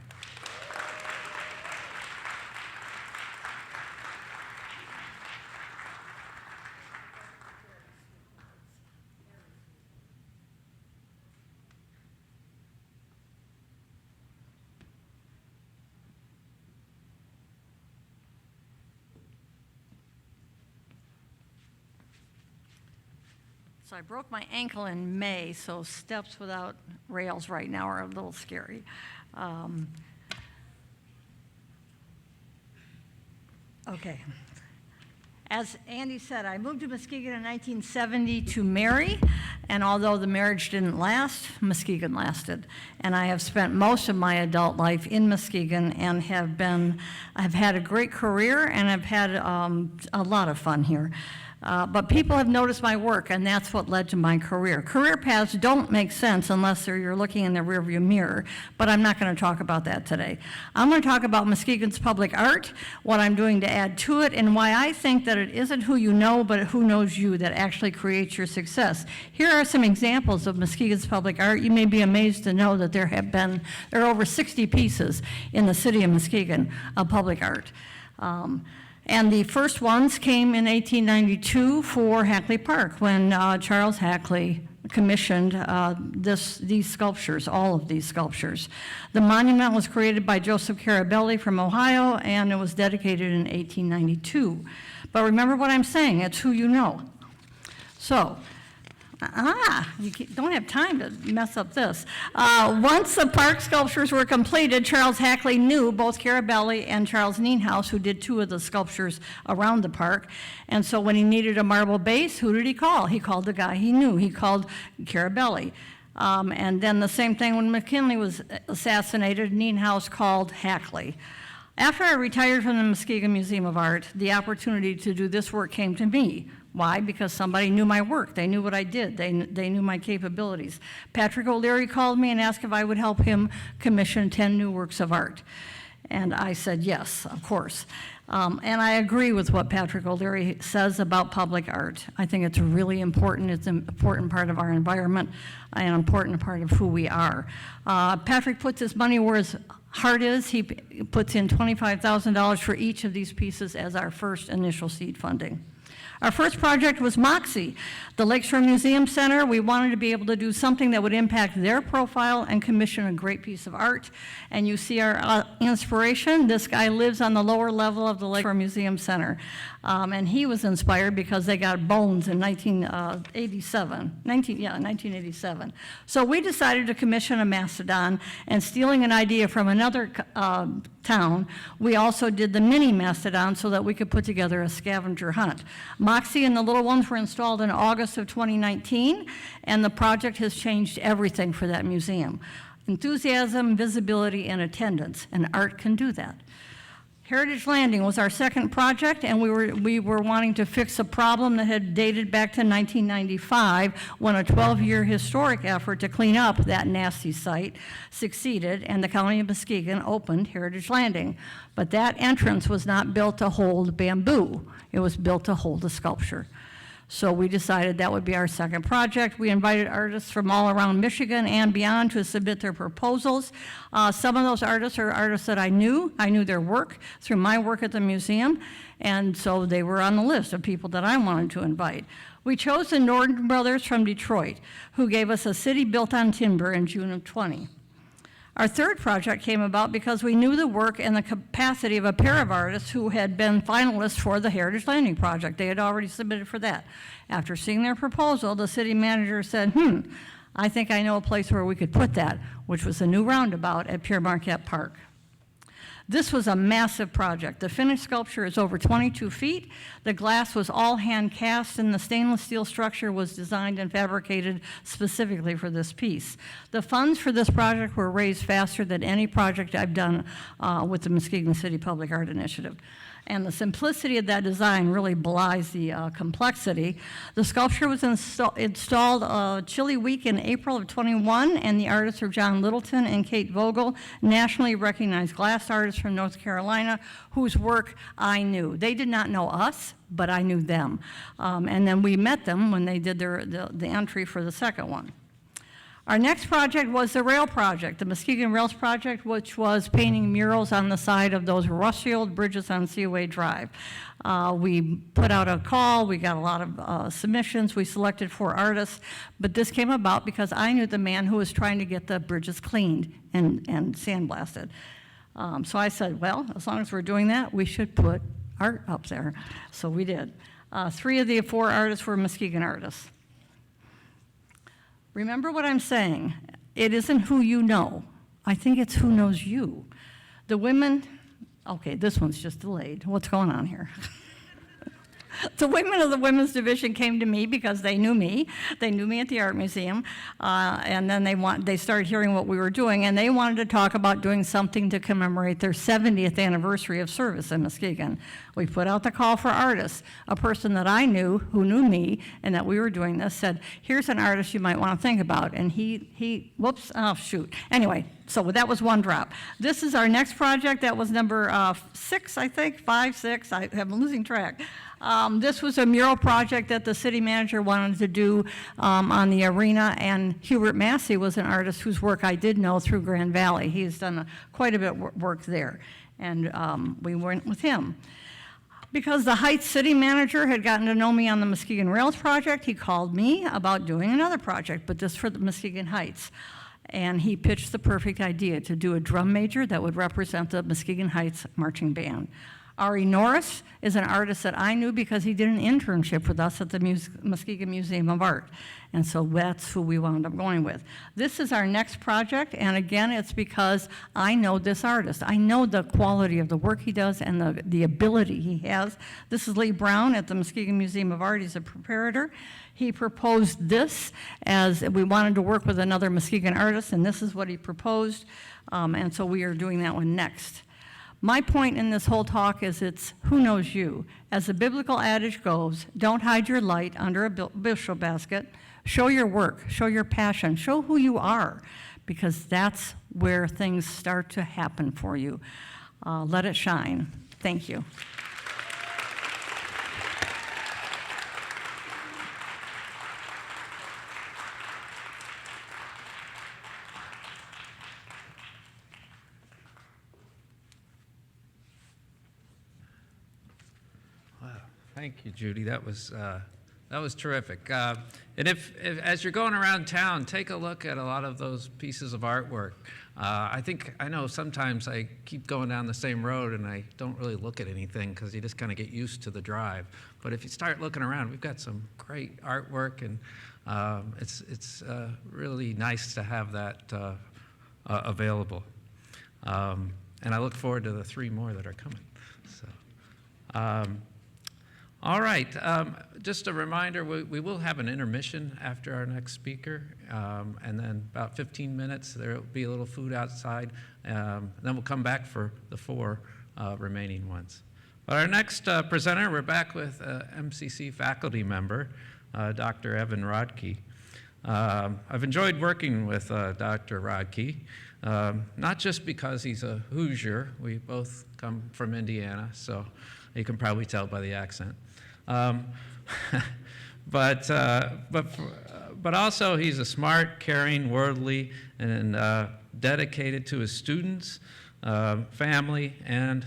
So I broke my ankle in May, so steps without rails right now are a little scary. Okay. As Andy said, I moved to Muskegon in 1970 to marry, and although the marriage didn't last, Muskegon lasted. And I have spent most of my adult life in Muskegon and I've had a great career, and I've had a lot of fun here. But people have noticed my work, and that's what led to my career. Career paths don't make sense unless you're looking in the rearview mirror, but I'm not going to talk about that today. I'm going to talk about Muskegon's public art, what I'm doing to add to it, and why I think that it isn't who you know, but who knows you that actually creates your success. Here are some examples of Muskegon's public art. You may be amazed to know that there are over 60 pieces in the city of Muskegon of public art. And the first ones came in 1892 for Hackley Park when Charles Hackley commissioned these sculptures, all of these sculptures. The monument was created by Joseph Carabelli from Ohio, and it was dedicated in 1892. But remember what I'm saying, it's who you know. So, don't have time to mess up this. Once the park sculptures were completed, Charles Hackley knew both Carabelli and Charles Nienhuis, who did two of the sculptures around the park. And so when he needed a marble base, who did he call? He called the guy he knew. He called Carabelli. And then the same thing when McKinley was assassinated, Nienhuis called Hackley. After I retired from the Muskegon Museum of Art, the opportunity to do this work came to me. Why? Because somebody knew my work. They knew what I did. They knew my capabilities. Patrick O'Leary called me and asked if I would help him commission 10 new works of art. And I said yes, of course. And I agree with what Patrick O'Leary says about public art. I think it's really important. It's an important part of our environment, an important part of who we are. Patrick puts his money where his heart is. He puts in $25,000 for each of these pieces as our first initial seed funding. Our first project was Moxie, the Lakeshore Museum Center. We wanted to be able to do something that would impact their profile and commission a great piece of art. And you see our inspiration. This guy lives on the lower level of the Lakeshore Museum Center. And he was inspired because they got bones in 1987. So we decided to commission a mastodon, and stealing an idea from another town, we also did the mini mastodon so that we could put together a scavenger hunt. Moxie and the little ones were installed in August of 2019, and the project has changed everything for that museum. Enthusiasm, visibility, and attendance, and art can do that. Heritage Landing was our second project, and we were wanting to fix a problem that had dated back to 1995 when a 12-year historic effort to clean up that nasty site succeeded, and the County of Muskegon opened Heritage Landing. But that entrance was not built to hold bamboo. It was built to hold a sculpture. So we decided that would be our second project. We invited artists from all around Michigan and beyond to submit their proposals. Some of those artists are artists that I knew. I knew their work through my work at the museum, and so they were on the list of people that I wanted to invite. We chose the Norton Brothers from Detroit, who gave us a city built on timber in June of 20. Our third project came about because we knew the work and the capacity of a pair of artists who had been finalists for the Heritage Landing project. They had already submitted for that. After seeing their proposal, the city manager said, I think I know a place where we could put that, which was a new roundabout at Pierre Marquette Park. This was a massive project. The finished sculpture is over 22 feet. The glass was all hand cast, and the stainless steel structure was designed and fabricated specifically for this piece. The funds for this project were raised faster than any project I've done with the Muskegon City Public Art Initiative. And the simplicity of that design really belies the complexity. The sculpture was installed Chili Week in April of 21, and the artists are John Littleton and Kate Vogel, nationally recognized glass artists from North Carolina, whose work I knew. They did not know us, but I knew them. And then we met them when they did the entry for the second one. Our next project was the rail project, the Muskegon Rails project, which was painting murals on the side of those rusty old bridges on Seaway Drive. We put out a call, we got a lot of submissions, we selected 4 artists, but this came about because I knew the man who was trying to get the bridges cleaned and sandblasted. So I said, well, as long as we're doing that, we should put art up there. So we did. 3 of the 4 artists were Muskegon artists. Remember what I'm saying. It isn't who you know. I think it's who knows you. The women, okay, this one's just delayed. What's going on here? The women of the women's division came to me because they knew me. They knew me at the art museum, and then they started hearing what we were doing, and they wanted to talk about doing something to commemorate their 70th anniversary of service in Muskegon. We put out the call for artists. A person that I knew, who knew me, and that we were doing this, said, "Here's an artist you might want to think about." And whoops, oh shoot. Anyway, so that was one drop. This is our next project. That was number 6, I think, 5, 6. I'm losing track. This was a mural project that the city manager wanted to do on the arena, and Hubert Massey was an artist whose work I did know through Grand Valley. He's done quite a bit of work there, and we went with him. Because the Heights city manager had gotten to know me on the Muskegon Rails project, he called me about doing another project, but this for the Muskegon Heights. And he pitched the perfect idea to do a drum major that would represent the Muskegon Heights Marching Band. Ari Norris is an artist that I knew because he did an internship with us at the Muskegon Museum of Art. And so that's who we wound up going with. This is our next project, and again, it's because I know this artist. I know the quality of the work he does and the ability he has. This is Lee Brown at the Muskegon Museum of Art. He's a preparator. He proposed this as we wanted to work with another Muskegon artist, and this is what he proposed, and so we are doing that one next. My point in this whole talk is it's who knows you. As the biblical adage goes, don't hide your light under a bushel basket. Show your work, show your passion, show who you are, because that's where things start to happen for you. Let it shine. Thank you. Thank you, Judy. That was terrific. And if as you're going around town, take a look at a lot of those pieces of artwork. I know sometimes I keep going down the same road and I don't really look at anything because you just kind of get used to the drive. But if you start looking around, we've got some great artwork, and it's really nice to have that available. And I look forward to the 3 more that are coming. So. All right, just a reminder, we will have an intermission after our next speaker, and then about 15 minutes, there will be a little food outside, then we'll come back for the 4 remaining ones. But our next presenter, we're back with MCC faculty member, Dr. Evan Rodkey. I've enjoyed working with Dr. Rodkey, not just because he's a Hoosier. We both come from Indiana, so you can probably tell by the accent. But also he's a smart, caring, worldly, and dedicated to his students, family, and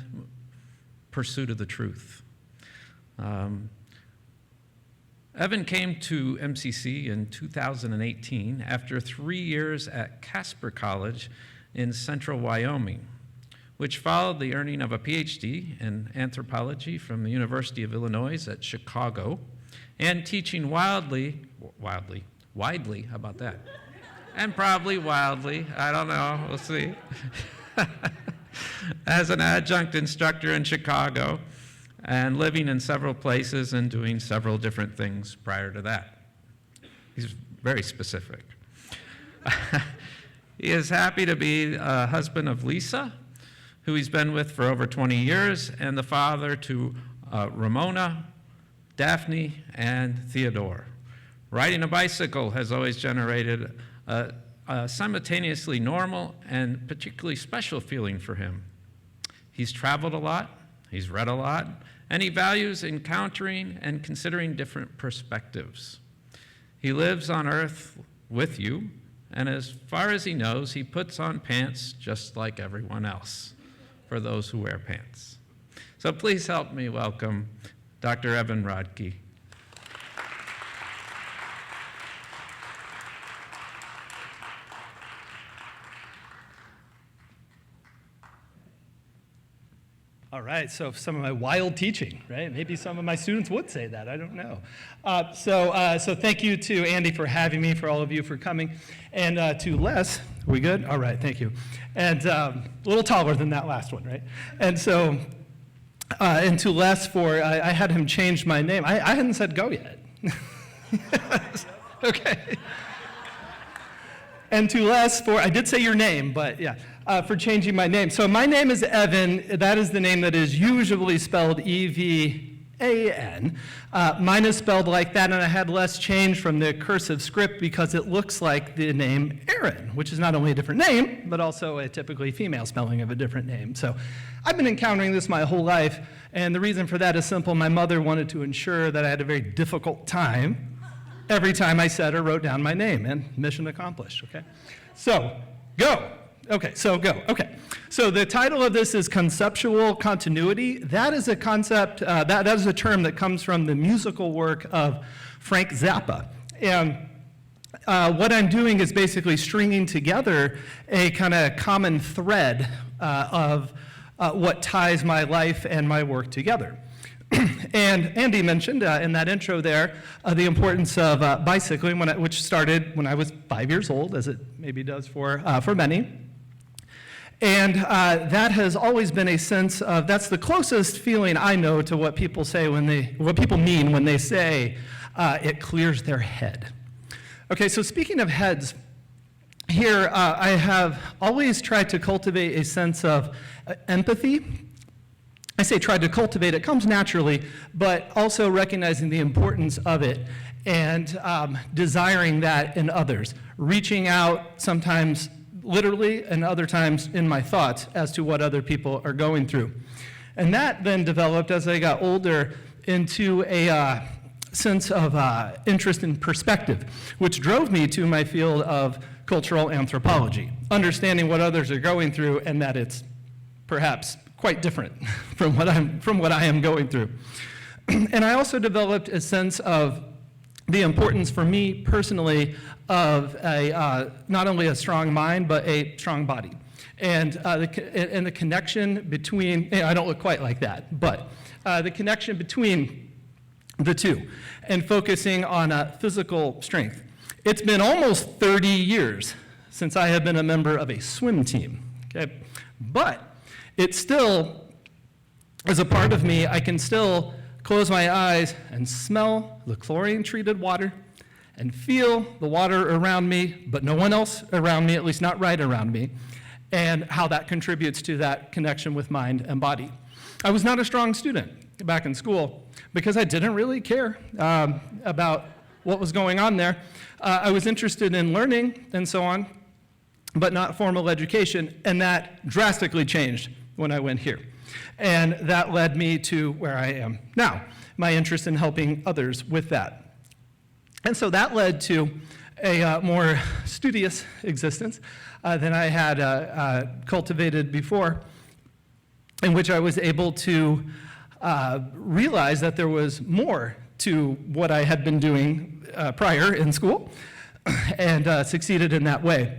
pursuit of the truth. Evan came to MCC in 2018 after 3 years at Casper College in central Wyoming, which followed the earning of a PhD in anthropology from the University of Illinois at Chicago, and teaching widely, how about that? And probably wildly, I don't know, we'll see, as an adjunct instructor in Chicago, and living in several places and doing several different things prior to that. He's very specific. He is happy to be a husband of Lisa, who he's been with for over 20 years, and the father to Ramona, Daphne, and Theodore. Riding a bicycle has always generated a simultaneously normal and particularly special feeling for him. He's traveled a lot, he's read a lot, and he values encountering and considering different perspectives. He lives on Earth with you, and as far as he knows, he puts on pants just like everyone else, for those who wear pants. So please help me welcome Dr. Evan Rodkey. All right, so some of my wild teaching, right? Maybe some of my students would say that, I don't know. So thank you to Andy for having me, for all of you for coming. And to Les, we good? All right, thank you. And a little taller than that last one, right? And so and to less for, I had him change my name. I hadn't said go yet. Okay. And to less for, I did say your name, but yeah, for changing my name. So my name is Evan. That is the name that is usually spelled E-V-A-N. Mine is spelled like that, and I had less change from the cursive script because it looks like the name Aaron, which is not only a different name, but also a typically female spelling of a different name. So I've been encountering this my whole life, and the reason for that is simple. My mother wanted to ensure that I had a very difficult time every time I said or wrote down my name, and mission accomplished, okay? So, go. Okay, so go. Okay, so the title of this is Conceptual Continuity. That is a concept, that is a term that comes from the musical work of Frank Zappa. And what I'm doing is basically stringing together a kind of common thread of what ties my life and my work together. And Andy mentioned in that intro there the importance of bicycling, which started when I was 5 years old, as it maybe does for many. And that has always been a sense of, that's the closest feeling I know to what people say what people mean when they say it clears their head. Okay, so speaking of heads, here I have always tried to cultivate a sense of empathy. I say tried to cultivate, it comes naturally, but also recognizing the importance of it and desiring that in others, reaching out sometimes literally and other times in my thoughts as to what other people are going through. And that then developed as I got older into a sense of interest in perspective, which drove me to my field of cultural anthropology, understanding what others are going through and that it's perhaps quite different from what I am going through. And I also developed a sense of the importance for me personally of not only a strong mind, but a strong body. And the connection between, I don't look quite like that, but the connection between the two and focusing on physical strength. It's been almost 30 years since I have been a member of a swim team, okay? But it still, as a part of me, I can still close my eyes and smell the chlorine-treated water and feel the water around me, but no one else around me, at least not right around me, and how that contributes to that connection with mind and body. I was not a strong student back in school because I didn't really care about what was going on there. I was interested in learning and so on, but not formal education, and that drastically changed when I went here. And that led me to where I am now, my interest in helping others with that. And so that led to a more studious existence than I had cultivated before, in which I was able to realize that there was more to what I had been doing prior in school, and succeeded in that way.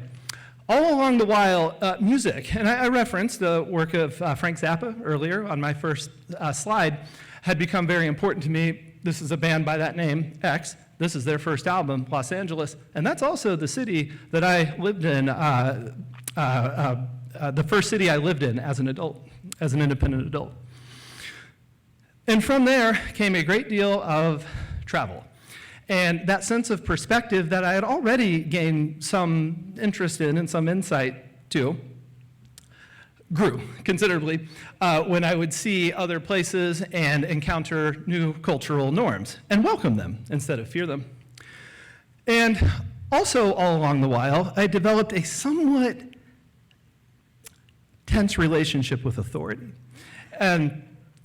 All along the while, music, and I referenced the work of Frank Zappa earlier on my first slide, had become very important to me. This is a band by that name, X. This is their first album, Los Angeles, and that's also the city that I lived in, the first city I lived in as an adult, as an independent adult. And from there came a great deal of travel. And that sense of perspective that I had already gained some interest in and some insight to grew considerably when I would see other places and encounter new cultural norms and welcome them instead of fear them. And also all along the while, I developed a somewhat tense relationship with authority. And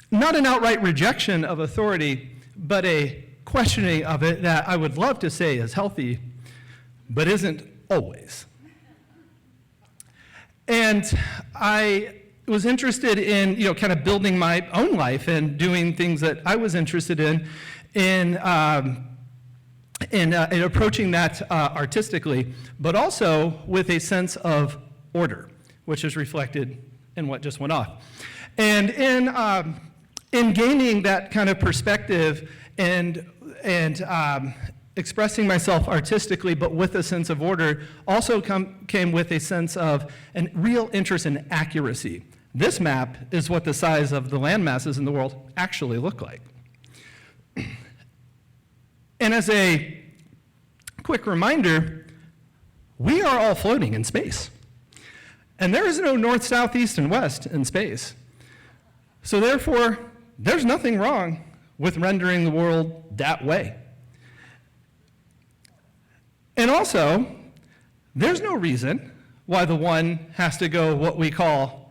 not an outright rejection of authority, but a questioning of it that I would love to say is healthy, but isn't always. And I was interested in, kind of building my own life and doing things that I was interested in approaching that artistically, but also with a sense of order, which is reflected in what just went off. And in gaining that kind of perspective and expressing myself artistically, but with a sense of order, also came with a sense of a real interest in accuracy, This map is what the size of the land masses in the world actually look like. And as a quick reminder, we are all floating in space. And there is no north, south, east, and west in space. So therefore, there's nothing wrong with rendering the world that way. And also, there's no reason why the one has to go what we call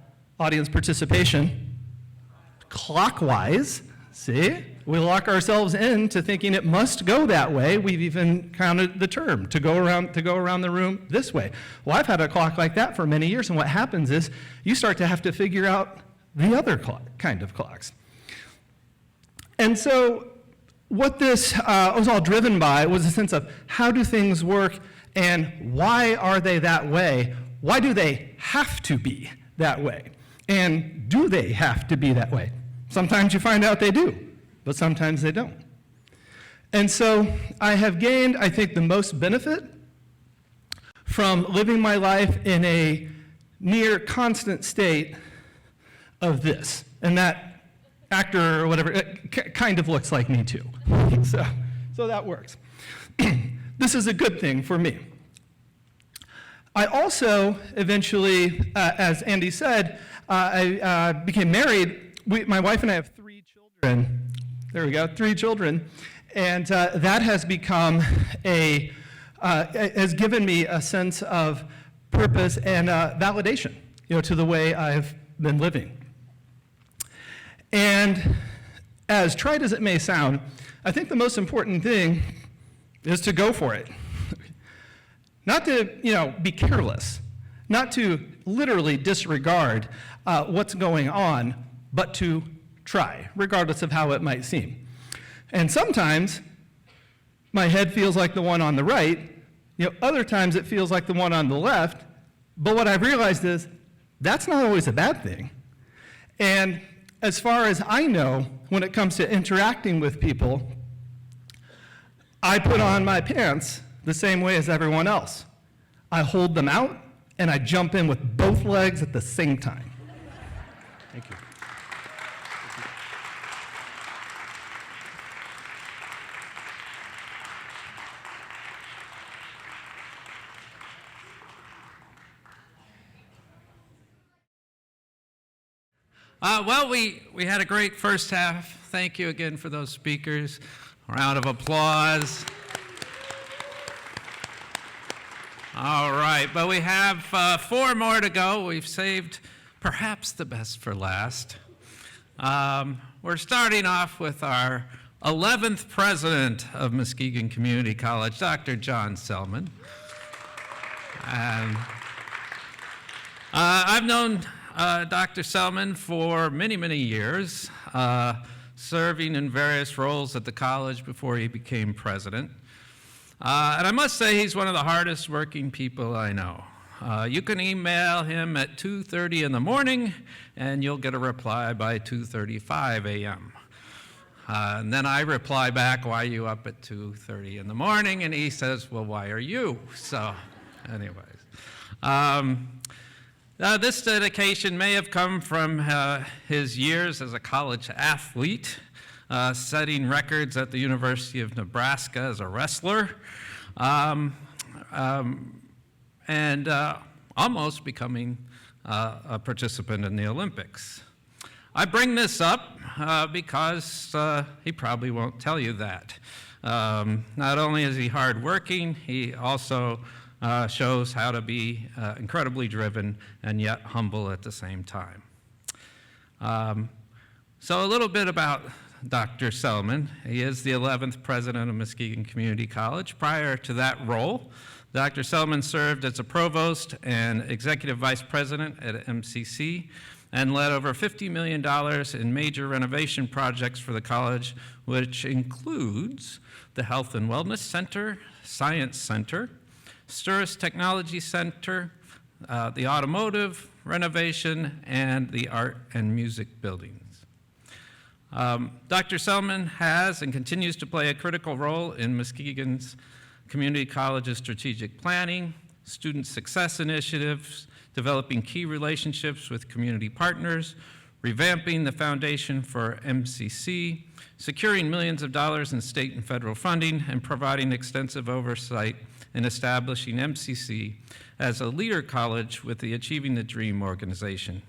audience participation clockwise. See? We lock ourselves into thinking it must go that way. We've even counted the term to go around the room this way. Well, I've had a clock like that for many years, and what happens is you start to have to figure out the other kind of clocks. And so what this was all driven by was a sense of how do things work and why are they that way? Why do they have to be that way? And do they have to be that way? Sometimes you find out they do, but sometimes they don't. And so I have gained, I think, the most benefit from living my life in a near constant state of this. And that actor or whatever, it kind of looks like me too. So that works. This is a good thing for me. I also eventually, as Andy said, I became married. My wife and I have 3 children. There we go, 3 children. And that has become has given me a sense of purpose and validation, to the way I've been living. And as trite as it may sound, I think the most important thing is to go for it. Not to, be careless, not to literally disregard what's going on, but to try, regardless of how it might seem. And sometimes my head feels like the one on the right, other times it feels like the one on the left, but what I've realized is that's not always a bad thing. And as far as I know, when it comes to interacting with people, I put on my pants the same way as everyone else. I hold them out, and I jump in with both legs at the same time. Thank you. Well, we had a great first half. Thank you again for those speakers. A round of applause. All right, but we have 4 more to go. We've saved perhaps the best for last. We're starting off with our 11th president of Muskegon Community College, Dr. John Selmon. And I've known Dr. Selmon for many, many years, serving in various roles at the college before he became president. And I must say he's one of the hardest working people I know. You can email him at 2:30 in the morning, and you'll get a reply by 2:35 a.m. And then I reply back, why are you up at 2:30 in the morning? And he says, well, why are you? So anyways. This dedication may have come from his years as a college athlete, setting records at the University of Nebraska as a wrestler, and almost becoming a participant in the Olympics. I bring this up because he probably won't tell you that. Not only is he hardworking, he also shows how to be incredibly driven and yet humble at the same time. So a little bit about Dr. Selmon. He is the 11th president of Muskegon Community College. Prior to that role, Dr. Selmon served as a provost and executive vice president at MCC and led over $50 million in major renovation projects for the college, which includes the Health and Wellness Center, Science Center, Sturris Technology Center, the automotive renovation, and the art and music buildings. Dr. Selmon has and continues to play a critical role in Muskegon's Community College's strategic planning, student success initiatives, developing key relationships with community partners, revamping the foundation for MCC, securing millions of dollars in state and federal funding, and providing extensive oversight in establishing MCC as a leader college with the Achieving the Dream organization.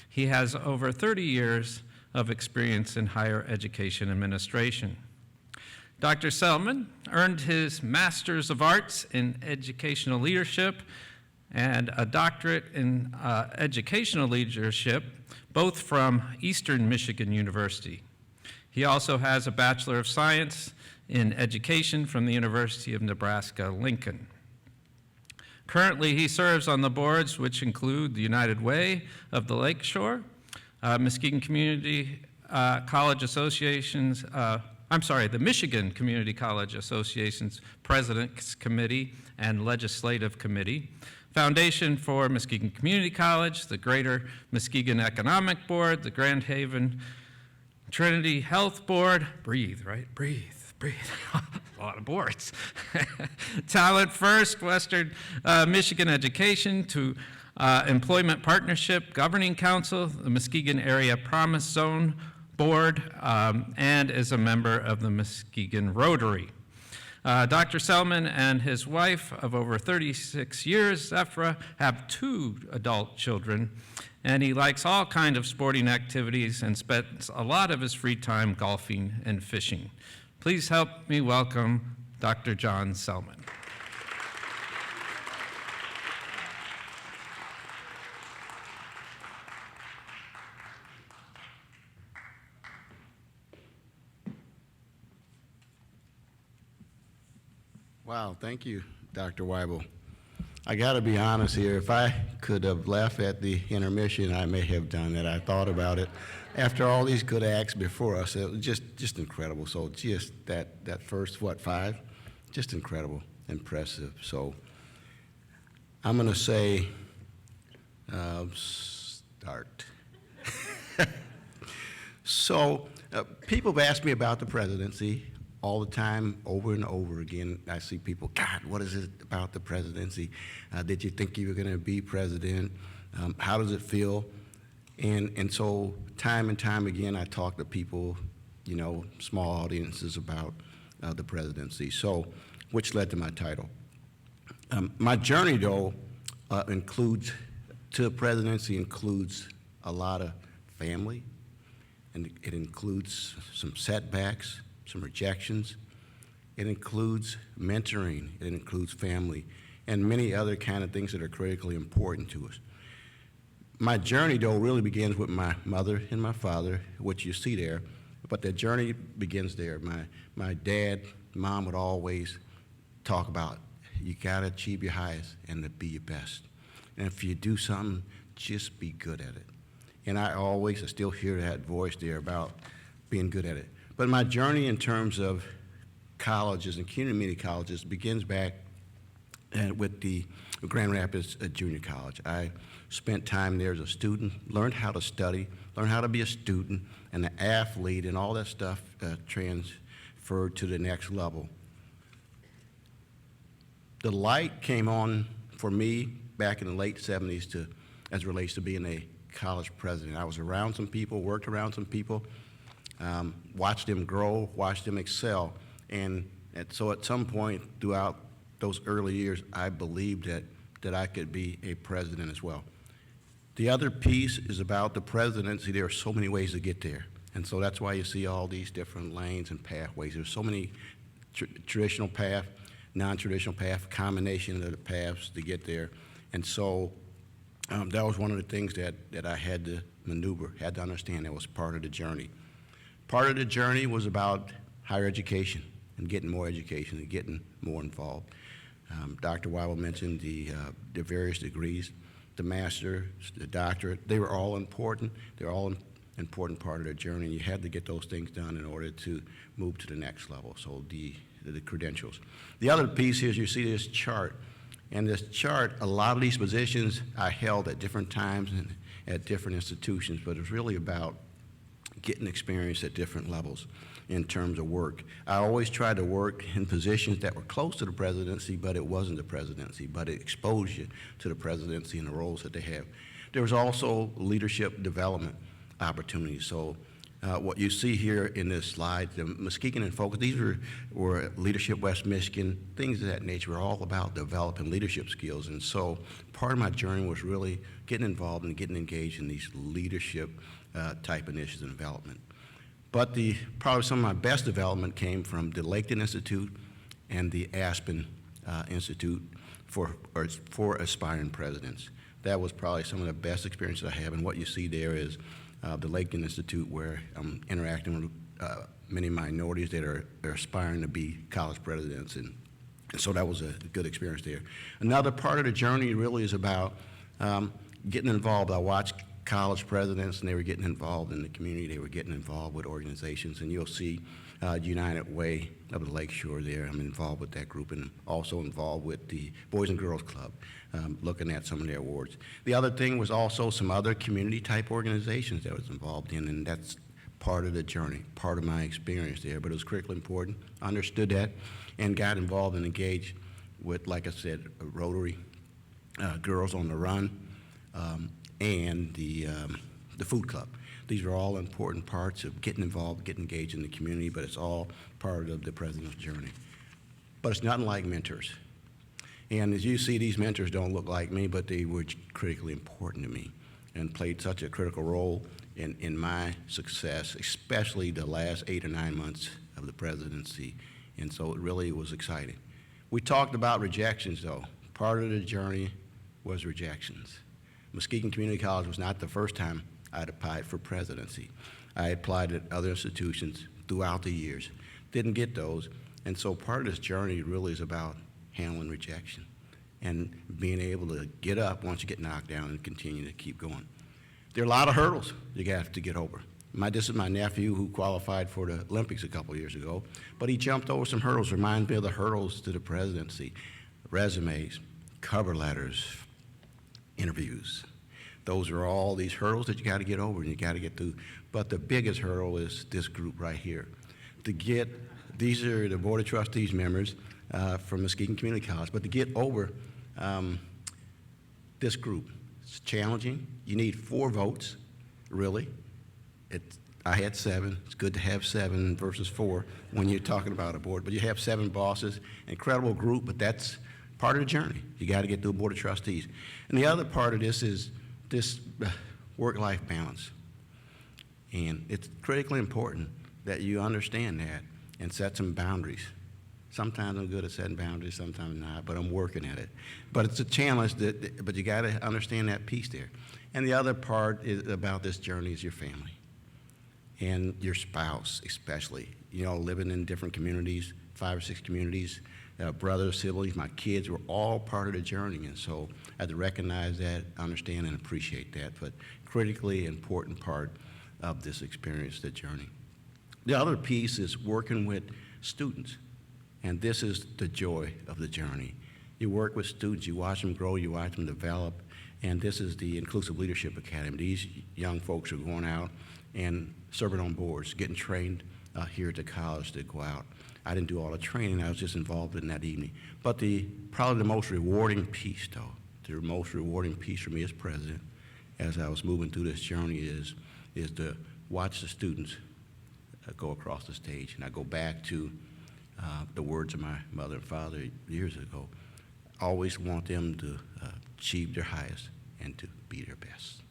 He has over 30 years of experience in higher education administration. Dr. Selmon earned his Master's of Arts in Educational Leadership and a doctorate in Educational Leadership, both from Eastern Michigan University. He also has a Bachelor of Science in Education from the University of Nebraska-Lincoln. Currently, he serves on the boards which include the United Way of the Lakeshore, Muskegon Community College Association's, the Michigan Community College Association's President's Committee and Legislative Committee, Foundation for Muskegon Community College, the Greater Muskegon Economic Board, the Grand Haven Trinity Health Board, breathe, right? Breathe. A lot of boards. Talent First, Western Michigan Education, to Employment Partnership Governing Council, the Muskegon Area Promise Zone Board, and is a member of the Muskegon Rotary. Dr. Selmon and his wife of over 36 years, Zephra, have 2 adult children, and he likes all kinds of sporting activities and spends a lot of his free time golfing and fishing. Please help me welcome Dr. John Selmon. Wow, thank you, Dr. Weibel. I got to be honest here. If I could have left at the intermission, I may have done that. I thought about it. After all these good acts before us, it was just incredible. So just that first, 5? Just incredible, impressive. So I'm going to say start. So people have asked me about the presidency all the time, over and over again. I see people, God, what is it about the presidency? Did you think you were going to be president? How does it feel? And so time and time again, I talk to people, small audiences about the presidency, so which led to my title. My journey, though, to the presidency includes a lot of family, and it includes some setbacks, some rejections. It includes mentoring. It includes family, and many other kind of things that are critically important to us. My journey, though, really begins with my mother and my father, which you see there, but the journey begins there. My dad, mom would always talk about, you gotta achieve your highest and to be your best. And if you do something, just be good at it. And I still hear that voice there about being good at it. But my journey in terms of colleges and community colleges begins back with the Grand Rapids Junior College. I spent time there as a student, learned how to study, learned how to be a student and an athlete, and all that stuff transferred to the next level. The light came on for me back in the late 70s as it relates to being a college president. I was around some people, worked around some people, watched them grow, watched them excel, and so at some point throughout those early years, I believed that I could be a president as well. The other piece is about the presidency. There are so many ways to get there, and so that's why you see all these different lanes and pathways. There's so many traditional path, non-traditional path, combination of the paths to get there, and so that was one of the things that I had to maneuver, had to understand. That was part of the journey. Part of the journey was about higher education and getting more education and getting more involved. Dr. Weibel mentioned the various degrees, the master, the doctorate. They were all important. They're all an important part of their journey, and you had to get those things done in order to move to the next level, so the credentials. The other piece is you see this chart. And this chart, a lot of these positions I held at different times and at different institutions, but it's really about getting experience at different levels. in terms of work. I always tried to work in positions that were close to the presidency, but it wasn't the presidency, but it exposed you to the presidency and the roles that they have. There was also leadership development opportunities. So what you see here in this slide, the Muskegon and Focus, these were Leadership West Michigan, things of that nature were all about developing leadership skills. And so part of my journey was really getting involved and getting engaged in these leadership type initiatives and development. But probably some of my best development came from the Laketon Institute and the Aspen Institute for aspiring presidents. That was probably some of the best experiences I have, and what you see there is the Laketon Institute, where I'm interacting with many minorities that are aspiring to be college presidents, and so that was a good experience there. Another part of the journey really is about getting involved. I watched college presidents, and they were getting involved in the community. They were getting involved with organizations, and you'll see United Way of the Lakeshore there. I'm involved with that group, and also involved with the Boys and Girls Club, looking at some of their awards. The other thing was also some other community-type organizations that I was involved in, and that's part of the journey, part of my experience there, but it was critically important. I understood that and got involved and engaged with, like I said, Rotary, Girls on the Run, and the Food Club. These are all important parts of getting involved, getting engaged in the community, but it's all part of the president's journey. But it's nothing like mentors. And as you see, these mentors don't look like me, but they were critically important to me and played such a critical role in my success, especially the last 8 or 9 months of the presidency. And so it really was exciting. We talked about rejections, though. Part of the journey was rejections. Muskegon Community College was not the first time I'd applied for presidency. I applied at other institutions throughout the years, didn't get those, and so part of this journey really is about handling rejection and being able to get up once you get knocked down and continue to keep going. There are a lot of hurdles you have to get over. This is my nephew who qualified for the Olympics a couple years ago, but he jumped over some hurdles. Reminds me of the hurdles to the presidency: resumes, cover letters, interviews. Those are all these hurdles that you got to get over and you got to get through. But the biggest hurdle is this group right here. These are the Board of Trustees members from Muskegon Community College, but to get over this group, it's challenging. You need 4 votes, really. I had 7. It's good to have 7 versus 4 when you're talking about a board, but you have 7 bosses, incredible group, but that's part of the journey. You got to get through a Board of Trustees. And the other part of this is this work-life balance. And it's critically important that you understand that and set some boundaries. Sometimes I'm good at setting boundaries, sometimes not, but I'm working at it. But it's a challenge, but you got to understand that piece there. And the other part about this journey is your family and your spouse, especially. You know, living in different communities, 5 or 6 communities, brothers, siblings, my kids were all part of the journey, and so I had to recognize that, understand, and appreciate that, but critically important part of this experience, the journey. The other piece is working with students, and this is the joy of the journey. You work with students, you watch them grow, you watch them develop, and this is the Inclusive Leadership Academy. These young folks are going out and serving on boards, getting trained here at the college to go out. I didn't do all the training, I was just involved in that evening. But probably the most rewarding piece, though, the most rewarding piece for me as president, as I was moving through this journey, is to watch the students go across the stage. And I go back to the words of my mother and father years ago. I always want them to achieve their highest and to be their best.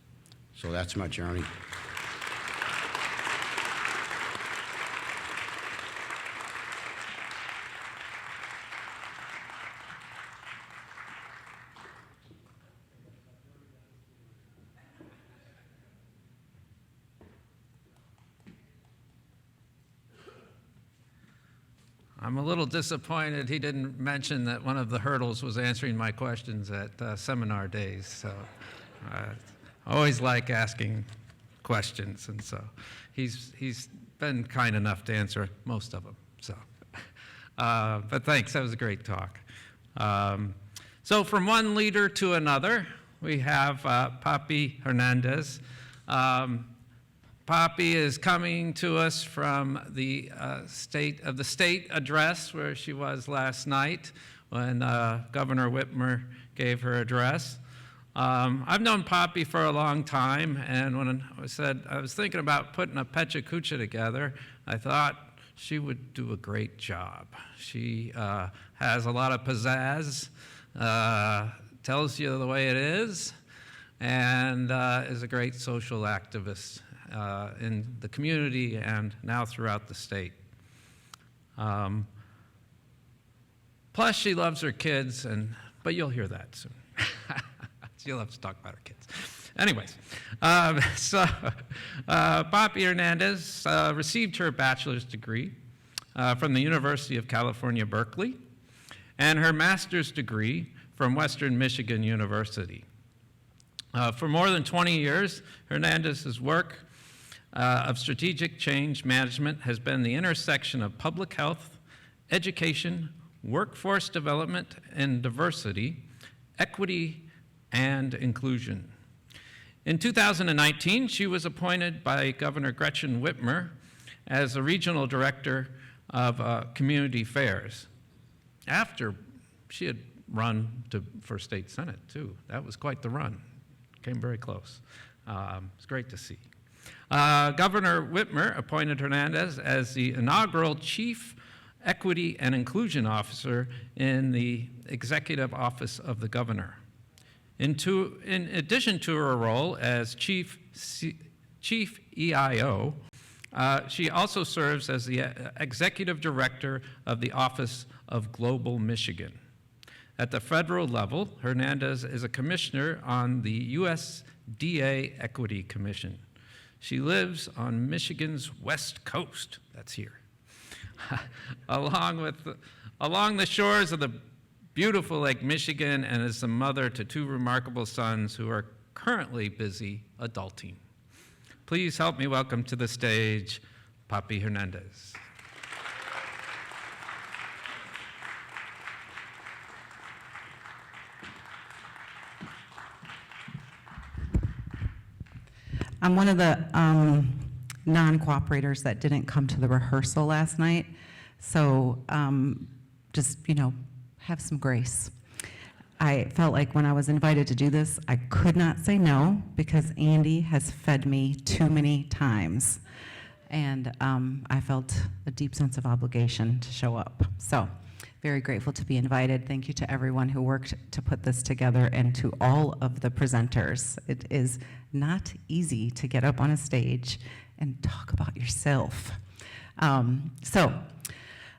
So that's my journey. I'm a little disappointed he didn't mention that one of the hurdles was answering my questions at seminar days. So I always like asking questions, and so he's been kind enough to answer most of them. So, but thanks, that was a great talk. So from one leader to another, we have Papi Hernandez. Poppy is coming to us from the state address where she was last night when Governor Whitmer gave her address. I've known Poppy for a long time, and when I was thinking about putting a Pecha Kucha together, I thought she would do a great job. She has a lot of pizzazz, tells you the way it is, and is a great social activist in the community and now throughout the state. Plus, she loves her kids, but you'll hear that soon. She loves to talk about her kids. Anyways, Poppy Hernandez received her bachelor's degree from the University of California, Berkeley, and her master's degree from Western Michigan University. For more than 20 years, Hernandez's work of strategic change management has been the intersection of public health, education, workforce development and diversity, equity, and inclusion. In 2019, she was appointed by Governor Gretchen Whitmer as the Regional Director of Community Affairs, after she had run for State Senate, too. That was quite the run. Came very close. It's great to see. Governor Whitmer appointed Hernandez as the inaugural Chief Equity and Inclusion Officer in the Executive Office of the Governor. In addition to her role as Chief EIO, she also serves as the Executive Director of the Office of Global Michigan. At the federal level, Hernandez is a commissioner on the USDA Equity Commission. She lives on Michigan's west coast, that's here, along the shores of the beautiful Lake Michigan, and is the mother to two remarkable sons who are currently busy adulting. Please help me welcome to the stage Poppy Hernandez. I'm one of the non-cooperators that didn't come to the rehearsal last night, so just, have some grace. I felt like when I was invited to do this, I could not say no because Andy has fed me too many times, and I felt a deep sense of obligation to show up. So, very grateful to be invited. Thank you to everyone who worked to put this together and to all of the presenters. It is not easy to get up on a stage and talk about yourself.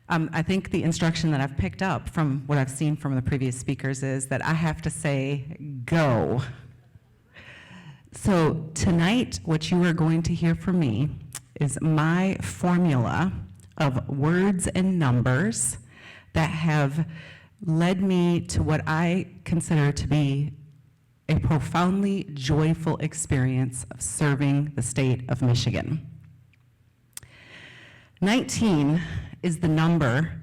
I think the instruction that I've picked up from what I've seen from the previous speakers is that I have to say, go. So tonight, what you are going to hear from me is my formula of words and numbers that have led me to what I consider to be a profoundly joyful experience of serving the state of Michigan. 19 is the number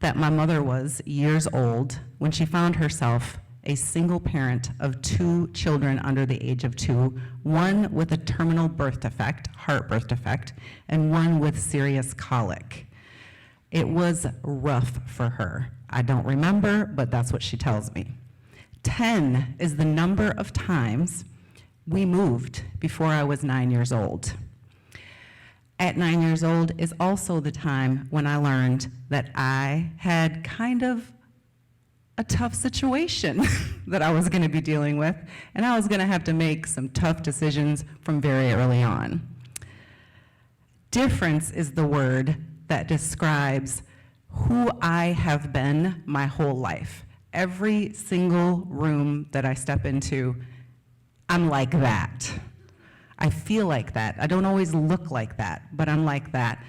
that my mother was years old when she found herself a single parent of two children under the age of 2, one with a terminal birth defect, heart birth defect, and one with serious colic. It was rough for her. I don't remember, but that's what she tells me. 10 is the number of times we moved before I was 9 years old. At 9 years old is also the time when I learned that I had kind of a tough situation that I was going to be dealing with, and I was going to have to make some tough decisions from very early on. Difference is the word that describes who I have been my whole life. Every single room that I step into, I'm like that. I feel like that. I don't always look like that, but I'm like that.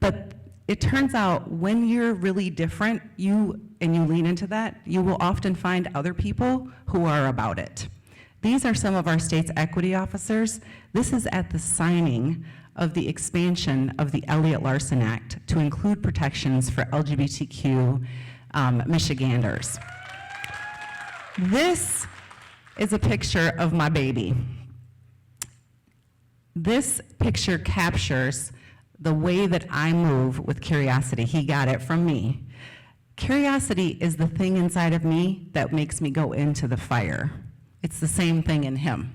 But it turns out when you're really different, you lean into that, you will often find other people who are about it. These are some of our state's equity officers. This is at the signing of the expansion of the Elliott-Larsen Act to include protections for LGBTQ Michiganders. This is a picture of my baby. This picture captures the way that I move with curiosity. He got it from me. Curiosity is the thing inside of me that makes me go into the fire. It's the same thing in him.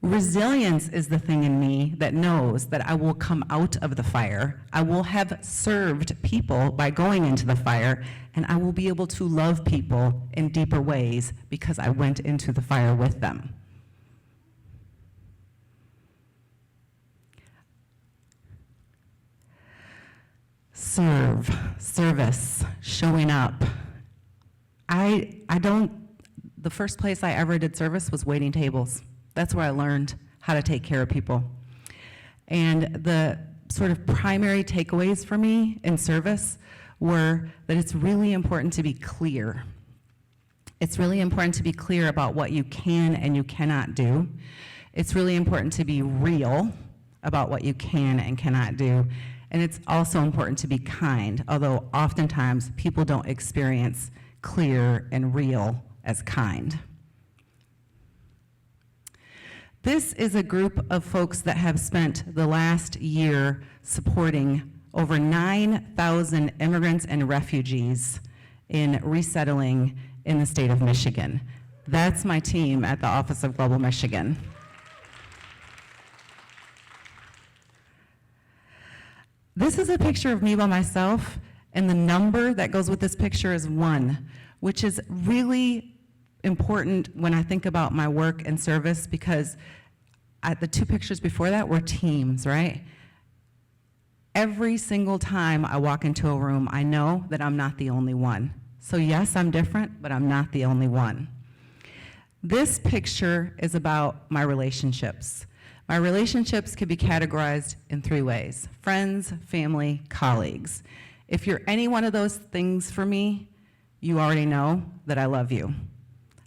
Resilience is the thing in me that knows that I will come out of the fire. I will have served people by going into the fire, and I will be able to love people in deeper ways because I went into the fire with them. Serve, service, showing up. The first place I ever did service was waiting tables. That's where I learned how to take care of people. And the sort of primary takeaways for me in service were that it's really important to be clear. It's really important to be clear about what you can and you cannot do. It's really important to be real about what you can and cannot do. And it's also important to be kind, although oftentimes people don't experience clear and real as kind. This is a group of folks that have spent the last year supporting over 9,000 immigrants and refugees in resettling in the state of Michigan. That's my team at the Office of Global Michigan. This is a picture of me by myself, and the number that goes with this picture is 1, which is really important when I think about my work and service, because the 2 pictures before that were teams, right? Every single time I walk into a room, I know that I'm not the only one. So yes, I'm different, but I'm not the only one. This picture is about my relationships. My relationships can be categorized in 3 ways: friends, family, colleagues. If you're any one of those things for me, you already know that I love you.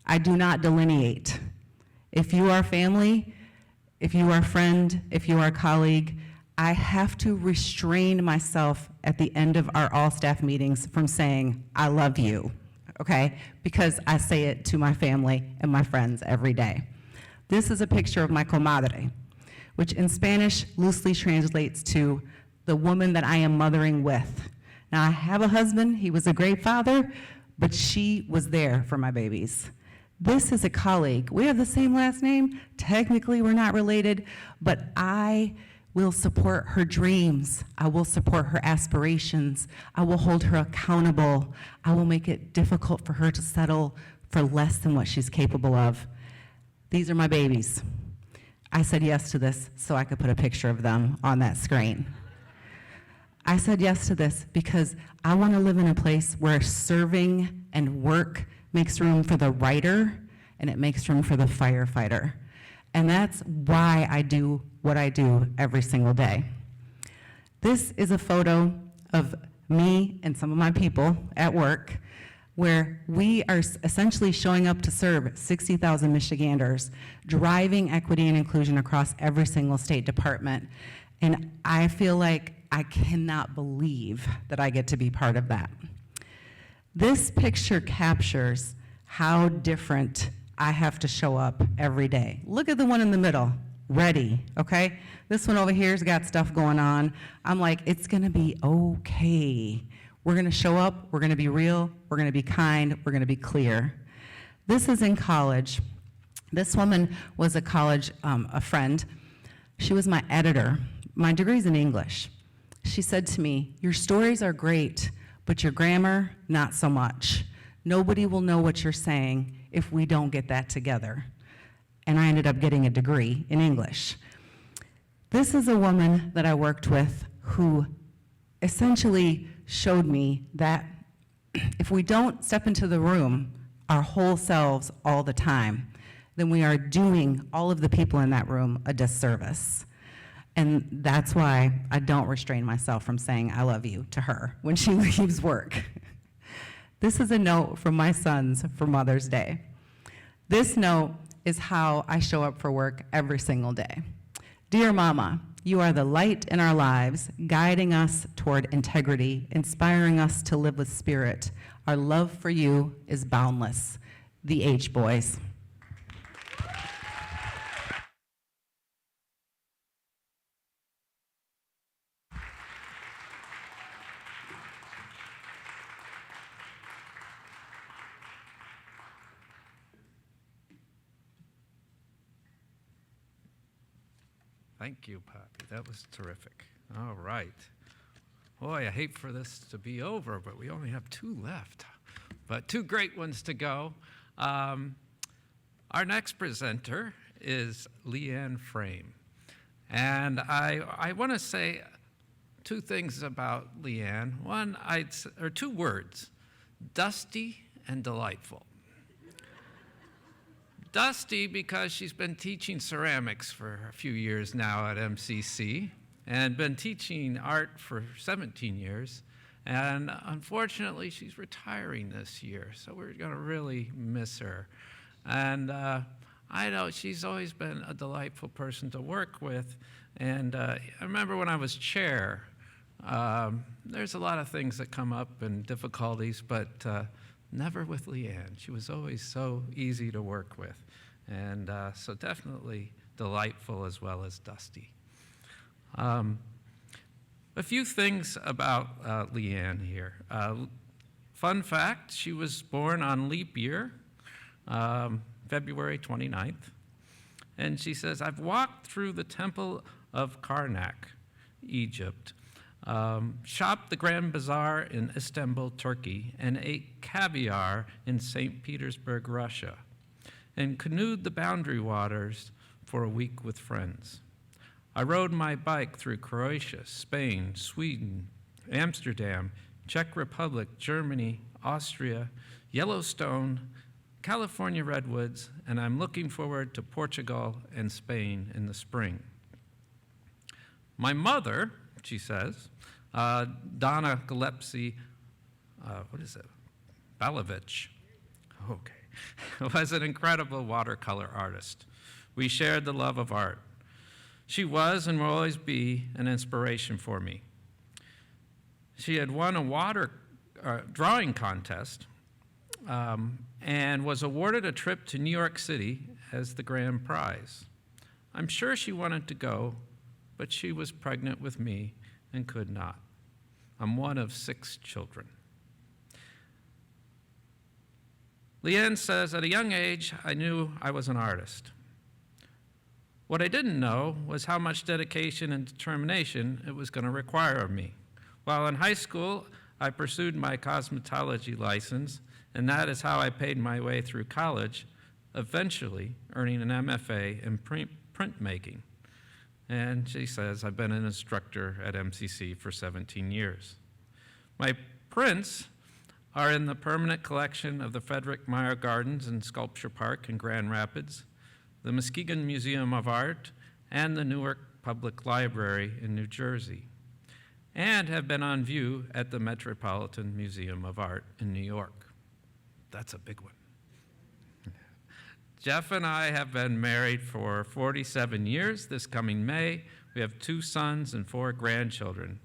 I do not delineate. If you are family, if you are a friend, if you are a colleague, I have to restrain myself at the end of our all-staff meetings from saying, I love you, okay? Because I say it to my family and my friends every day. This is a picture of my comadre, which in Spanish loosely translates to the woman that I am mothering with. Now, I have a husband, he was a great father, but she was there for my babies. This is a colleague. We have the same last name. Technically, we're not related, but I will support her dreams. I will support her aspirations. I will hold her accountable. I will make it difficult for her to settle for less than what she's capable of. These are my babies. I said yes to this so I could put a picture of them on that screen. I said yes to this because I want to live in a place where serving and work makes room for the writer and it makes room for the firefighter. And that's why I do what I do every single day. This is a photo of me and some of my people at work where we are essentially showing up to serve 60,000 Michiganders, driving equity and inclusion across every single state department. And I feel like I cannot believe that I get to be part of that. This picture captures how different I have to show up every day. Look at the one in the middle, ready, okay? This one over here's got stuff going on. I'm like, it's gonna be okay. We're gonna show up, we're gonna be real, we're gonna be kind, we're gonna be clear. This is in college. This woman was a college, a friend. She was my editor. My degree's in English. She said to me, your stories are great, but your grammar, not so much. Nobody will know what you're saying if we don't get that together. And I ended up getting a degree in English. This is a woman that I worked with who essentially showed me that if we don't step into the room, our whole selves all the time, then we are doing all of the people in that room a disservice. And that's why I don't restrain myself from saying I love you to her when she leaves work. This is a note from my sons for Mother's Day. This note is how I show up for work every single day. Dear Mama, you are the light in our lives, guiding us toward integrity, inspiring us to live with spirit. Our love for you is boundless. The H Boys. Thank you, Poppy. That was terrific. All right. Boy, I hate for this to be over, but we only have 2 left. But 2 great ones to go. Our next presenter is Leanne Frame. And I want to say 2 things about Leanne. One, or 2 words, dusty and delightful. Dusty because she's been teaching ceramics for a few years now at MCC and been teaching art for 17 years. And unfortunately, she's retiring this year, so we're going to really miss her. And I know she's always been a delightful person to work with. And I remember when I was chair, there's a lot of things that come up and difficulties, but never with Leanne. She was always so easy to work with. And so definitely delightful as well as dusty. A few things about Leanne here. Fun fact, she was born on leap year, February 29th. And she says, I've walked through the temple of Karnak, Egypt, shopped the Grand Bazaar in Istanbul, Turkey, and ate caviar in St. Petersburg, Russia, and canoed the boundary waters for a week with friends. I rode my bike through Croatia, Spain, Sweden, Amsterdam, Czech Republic, Germany, Austria, Yellowstone, California redwoods, and I'm looking forward to Portugal and Spain in the spring. My mother, she says, Donna Gillespie, Balovich, okay, was an incredible watercolor artist. We shared the love of art. She was and will always be an inspiration for me. She had won a drawing contest and was awarded a trip to New York City as the grand prize. I'm sure she wanted to go, but she was pregnant with me and could not. I'm one of 6 children. Leanne says, at a young age, I knew I was an artist. What I didn't know was how much dedication and determination it was going to require of me. While in high school, I pursued my cosmetology license, and that is how I paid my way through college, eventually earning an MFA in printmaking. And she says, I've been an instructor at MCC for 17 years. My prints are in the permanent collection of the Frederick Meyer Gardens and Sculpture Park in Grand Rapids, the Muskegon Museum of Art, and the Newark Public Library in New Jersey, and have been on view at the Metropolitan Museum of Art in New York. That's a big one. Jeff and I have been married for 47 years this coming May. We have 2 sons and 4 grandchildren.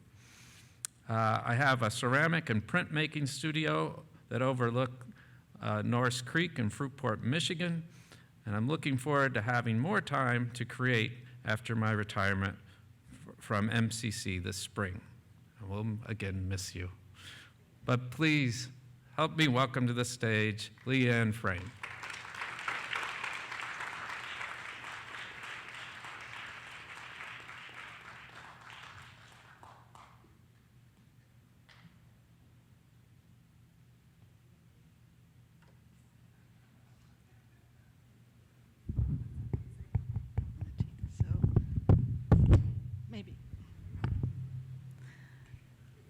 I have a ceramic and printmaking studio that overlook Norris Creek in Fruitport, Michigan, and I'm looking forward to having more time to create after my retirement from MCC this spring. I will again miss you. But please help me welcome to the stage Leanne Frame.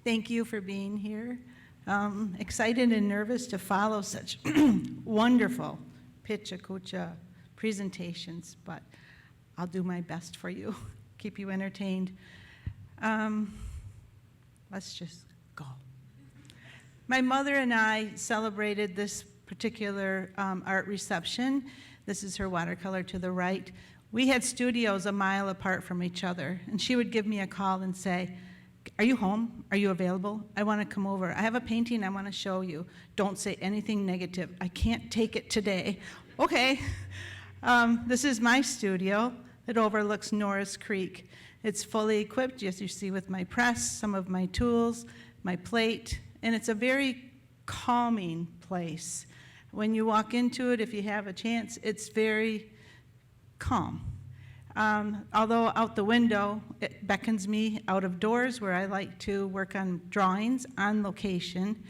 Thank you for being here. Excited and nervous to follow such wonderful Pecha Kucha presentations, but I'll do my best for you, keep you entertained. Let's just go. My mother and I celebrated this particular art reception. This is her watercolor to the right. We had studios a mile apart from each other, and she would give me a call and say, are you home? Are you available? I want to come over. I have a painting I want to show you. Don't say anything negative. I can't take it today. Okay. This is my studio. It overlooks Norris Creek. It's fully equipped, as you see, with my press, some of my tools, my plate, and it's a very calming place. When you walk into it, if you have a chance, it's very calm. Although out the window, it beckons me out of doors where I like to work on drawings on location.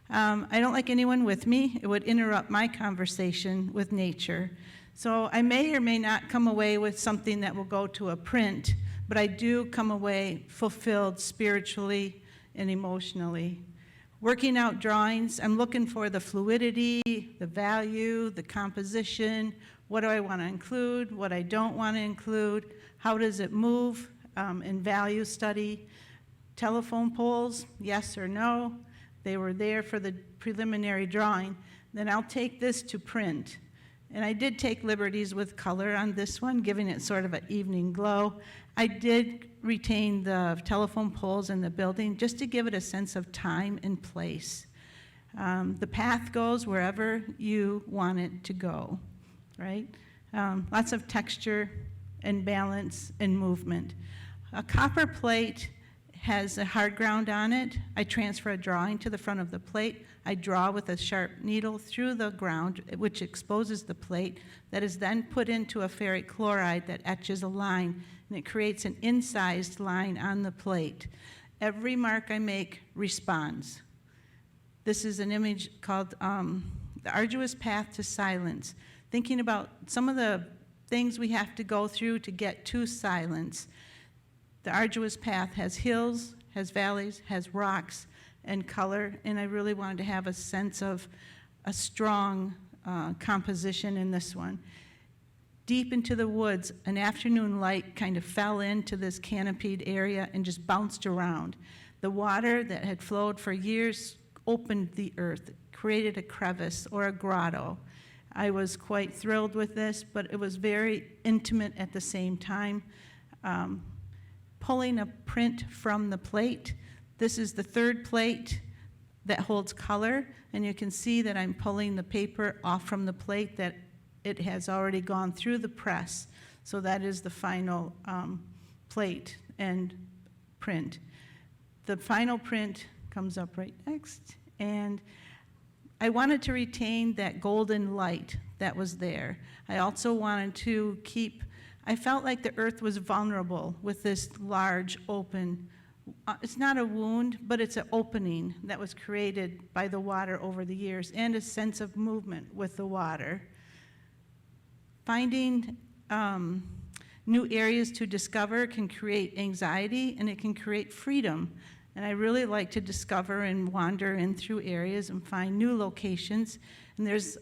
I don't like anyone with me. It would interrupt my conversation with nature. So I may or may not come away with something that will go to a print, but I do come away fulfilled spiritually and emotionally. Working out drawings, I'm looking for the fluidity, the value, the composition. What do I want to include? What I don't want to include? How does it move in value study? Telephone poles, yes or no? They were there for the preliminary drawing. Then I'll take this to print. And I did take liberties with color on this one, giving it sort of an evening glow. I did retain the telephone poles in the building just to give it a sense of time and place. The path goes wherever you want it to go, right? Lots of texture and balance and movement. A copper plate has a hard ground on it. I transfer a drawing to the front of the plate. I draw with a sharp needle through the ground, which exposes the plate, that is then put into a ferric chloride that etches a line, and it creates an incised line on the plate. Every mark I make responds. This is an image called The Arduous Path to Silence, thinking about some of the things we have to go through to get to silence. The arduous path has hills, has valleys, has rocks, and color, and I really wanted to have a sense of a strong composition in this one. Deep into the woods, an afternoon light kind of fell into this canopied area and just bounced around. The water that had flowed for years opened the earth, created a crevice or a grotto. I was quite thrilled with this, but it was very intimate at the same time. Pulling a print from the plate. This is the third plate that holds color, and you can see that I'm pulling the paper off from the plate, that it has already gone through the press. So that is the final plate and print. The final print comes up right next, and I wanted to retain that golden light that was there. I also wanted to keep, I felt like the earth was vulnerable with this large open, it's not a wound, but it's an opening that was created by the water over the years, and a sense of movement with the water. Finding new areas to discover can create anxiety, and it can create freedom. And I really like to discover and wander in through areas and find new locations. And there's,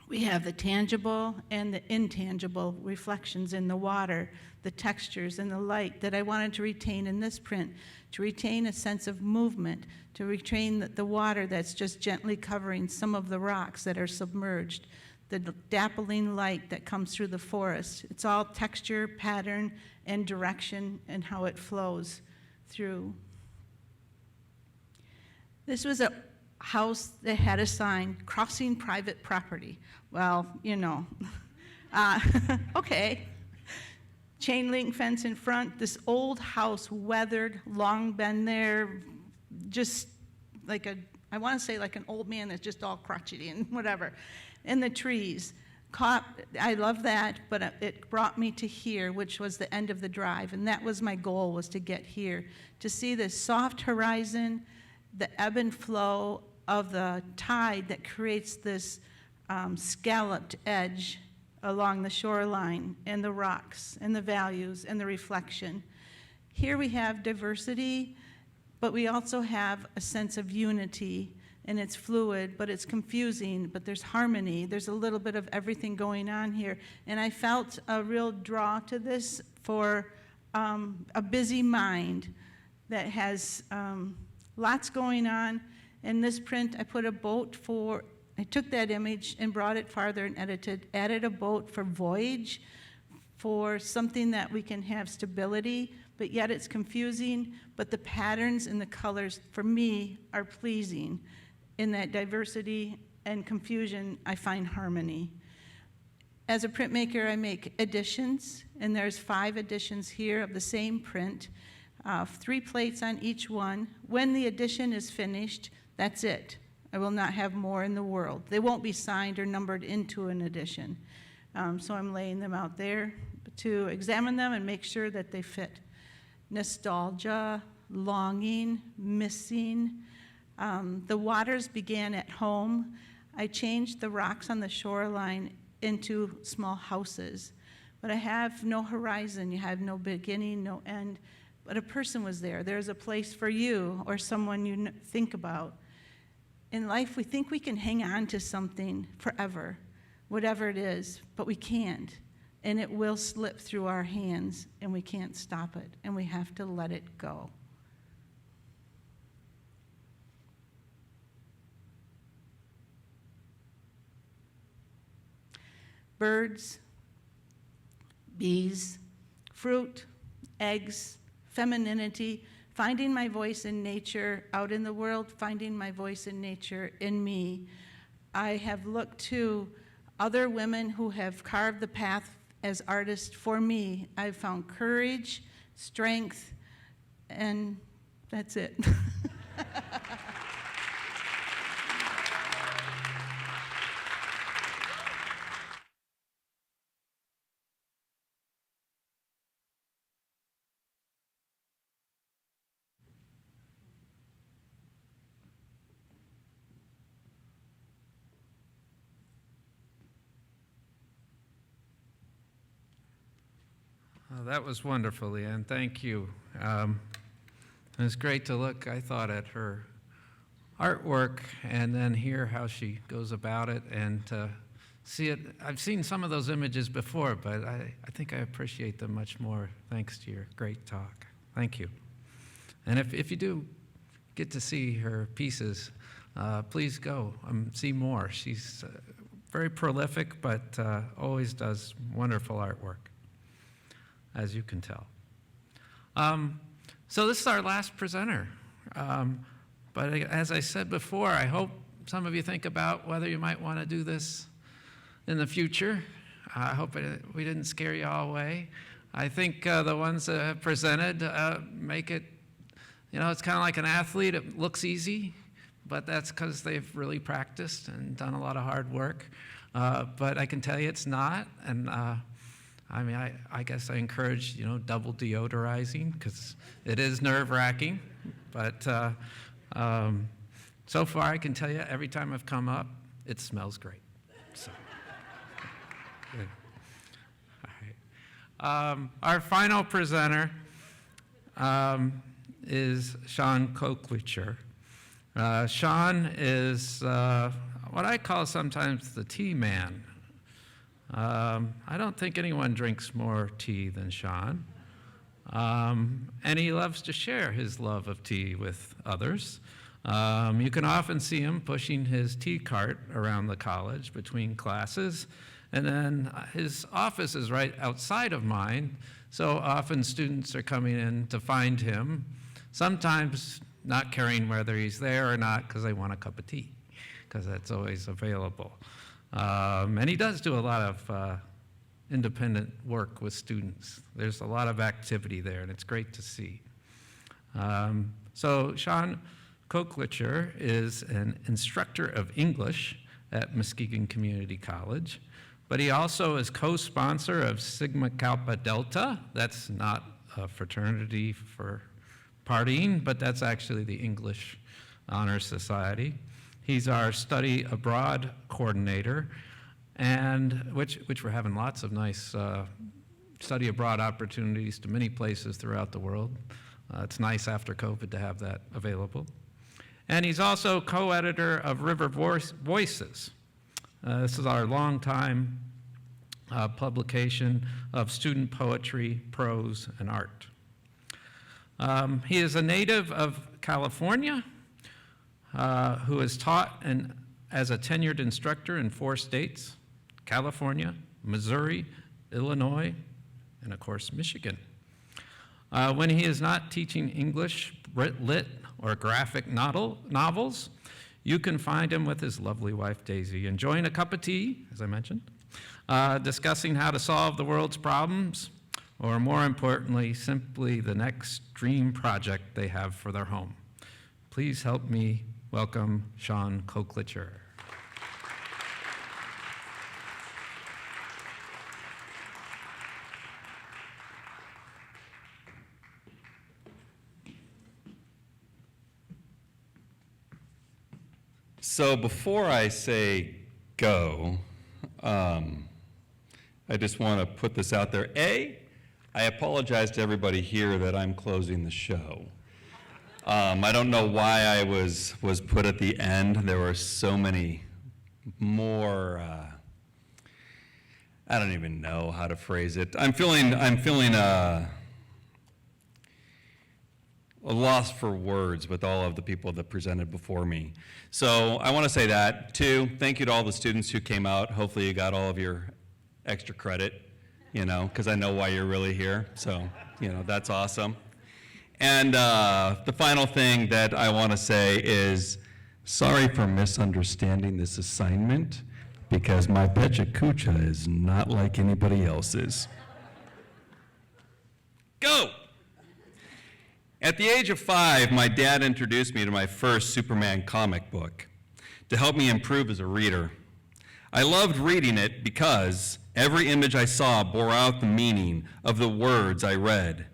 we have the tangible and the intangible reflections in the water, the textures and the light that I wanted to retain in this print, to retain a sense of movement, to retain the water that's just gently covering some of the rocks that are submerged, the dappling light that comes through the forest. It's all texture, pattern, and direction, and how it flows through. This was a house that had a sign, crossing private property. Well, you know, okay. Chain link fence in front, this old house, weathered, long been there, just like I want to say like an old man that's just all crotchety and whatever. And the trees. I love that, but it brought me to here, which was the end of the drive, and that was my goal, was to get here, to see this soft horizon, the ebb and flow of the tide that creates this scalloped edge along the shoreline, and the rocks, and the values, and the reflection. Here we have diversity, but we also have a sense of unity, and it's fluid, but it's confusing, but there's harmony. There's a little bit of everything going on here. And I felt a real draw to this for a busy mind that has lots going on. In this print, I put a boat I took that image and brought it farther and added a boat for voyage, for something that we can have stability, but yet it's confusing, but the patterns and the colors, for me, are pleasing. In that diversity and confusion, I find harmony. As a printmaker, I make editions, and there's 5 editions here of the same print, 3 plates on each one. When the edition is finished, that's it. I will not have more in the world. They won't be signed or numbered into an edition. So I'm laying them out there to examine them and make sure that they fit. Nostalgia, longing, missing. The waters began at home. I changed the rocks on the shoreline into small houses. But I have no horizon. You have no beginning, no end. But a person was there. There's a place for you or someone you think about. In life, we think we can hang on to something forever, whatever it is, but we can't. And it will slip through our hands, and we can't stop it, and we have to let it go. Birds, bees, fruit, eggs, femininity, finding my voice in nature out in the world, finding my voice in nature in me. I have looked to other women who have carved the path as artists for me. I've found courage, strength, and that's it. Oh, that was wonderful, Leanne. Thank you. It was great to look, I thought, at her artwork and then hear how she goes about it and to see it. I've seen some of those images before, but I think I appreciate them much more thanks to your great talk. Thank you. And if you do get to see her pieces, please go see more. She's very prolific, but always does wonderful artwork, as you can tell. So this is our last presenter. But as I said before, I hope some of you think about whether you might want to do this in the future. I hope we didn't scare you all away. I think the ones that have presented make it, it's kind of like an athlete. It looks easy, but that's because they've really practiced and done a lot of hard work. But I can tell you it's not. And I guess I encourage, double deodorizing because it is nerve-wracking. But so far, I can tell you every time I've come up, it smells great. So, good. All right. Our final presenter is Sean Koklicher. Sean is what I call sometimes the tea man. I don't think anyone drinks more tea than Sean. And he loves to share his love of tea with others. You can often see him pushing his tea cart around the college between classes. And then his office is right outside of mine, so often students are coming in to find him, sometimes not caring whether he's there or not because they want a cup of tea, because that's always available. And he does do a lot of independent work with students. There's a lot of activity there, and it's great to see. So Sean Koklicher is an instructor of English at Muskegon Community College, but he also is co-sponsor of Sigma Kappa Delta. That's not a fraternity for partying, but that's actually the English Honor Society. He's our study abroad coordinator, and which we're having lots of nice study abroad opportunities to many places throughout the world. It's nice after COVID to have that available. And he's also co-editor of River Voices. This is our longtime publication of student poetry, prose, and art. He is a native of California who has taught as a tenured instructor in 4 states, California, Missouri, Illinois, and of course, Michigan. When he is not teaching English, lit, or graphic novels, you can find him with his lovely wife, Daisy, enjoying a cup of tea, as I mentioned, discussing how to solve the world's problems, or more importantly, simply the next dream project they have for their home. Please help me welcome Sean Koklicher. So before I say go, I just want to put this out there. A, I apologize to everybody here that I'm closing the show. I don't know why I was put at the end. There were so many more, I don't even know how to phrase it. I'm feeling a loss for words with all of the people that presented before me. So I want to say that. Two, thank you to all the students who came out. Hopefully you got all of your extra credit, because I know why you're really here. So, that's awesome. And the final thing that I want to say is, sorry for misunderstanding this assignment, because my Pecha Kucha is not like anybody else's. Go! At the age of 5, my dad introduced me to my first Superman comic book to help me improve as a reader. I loved reading it because every image I saw bore out the meaning of the words I read.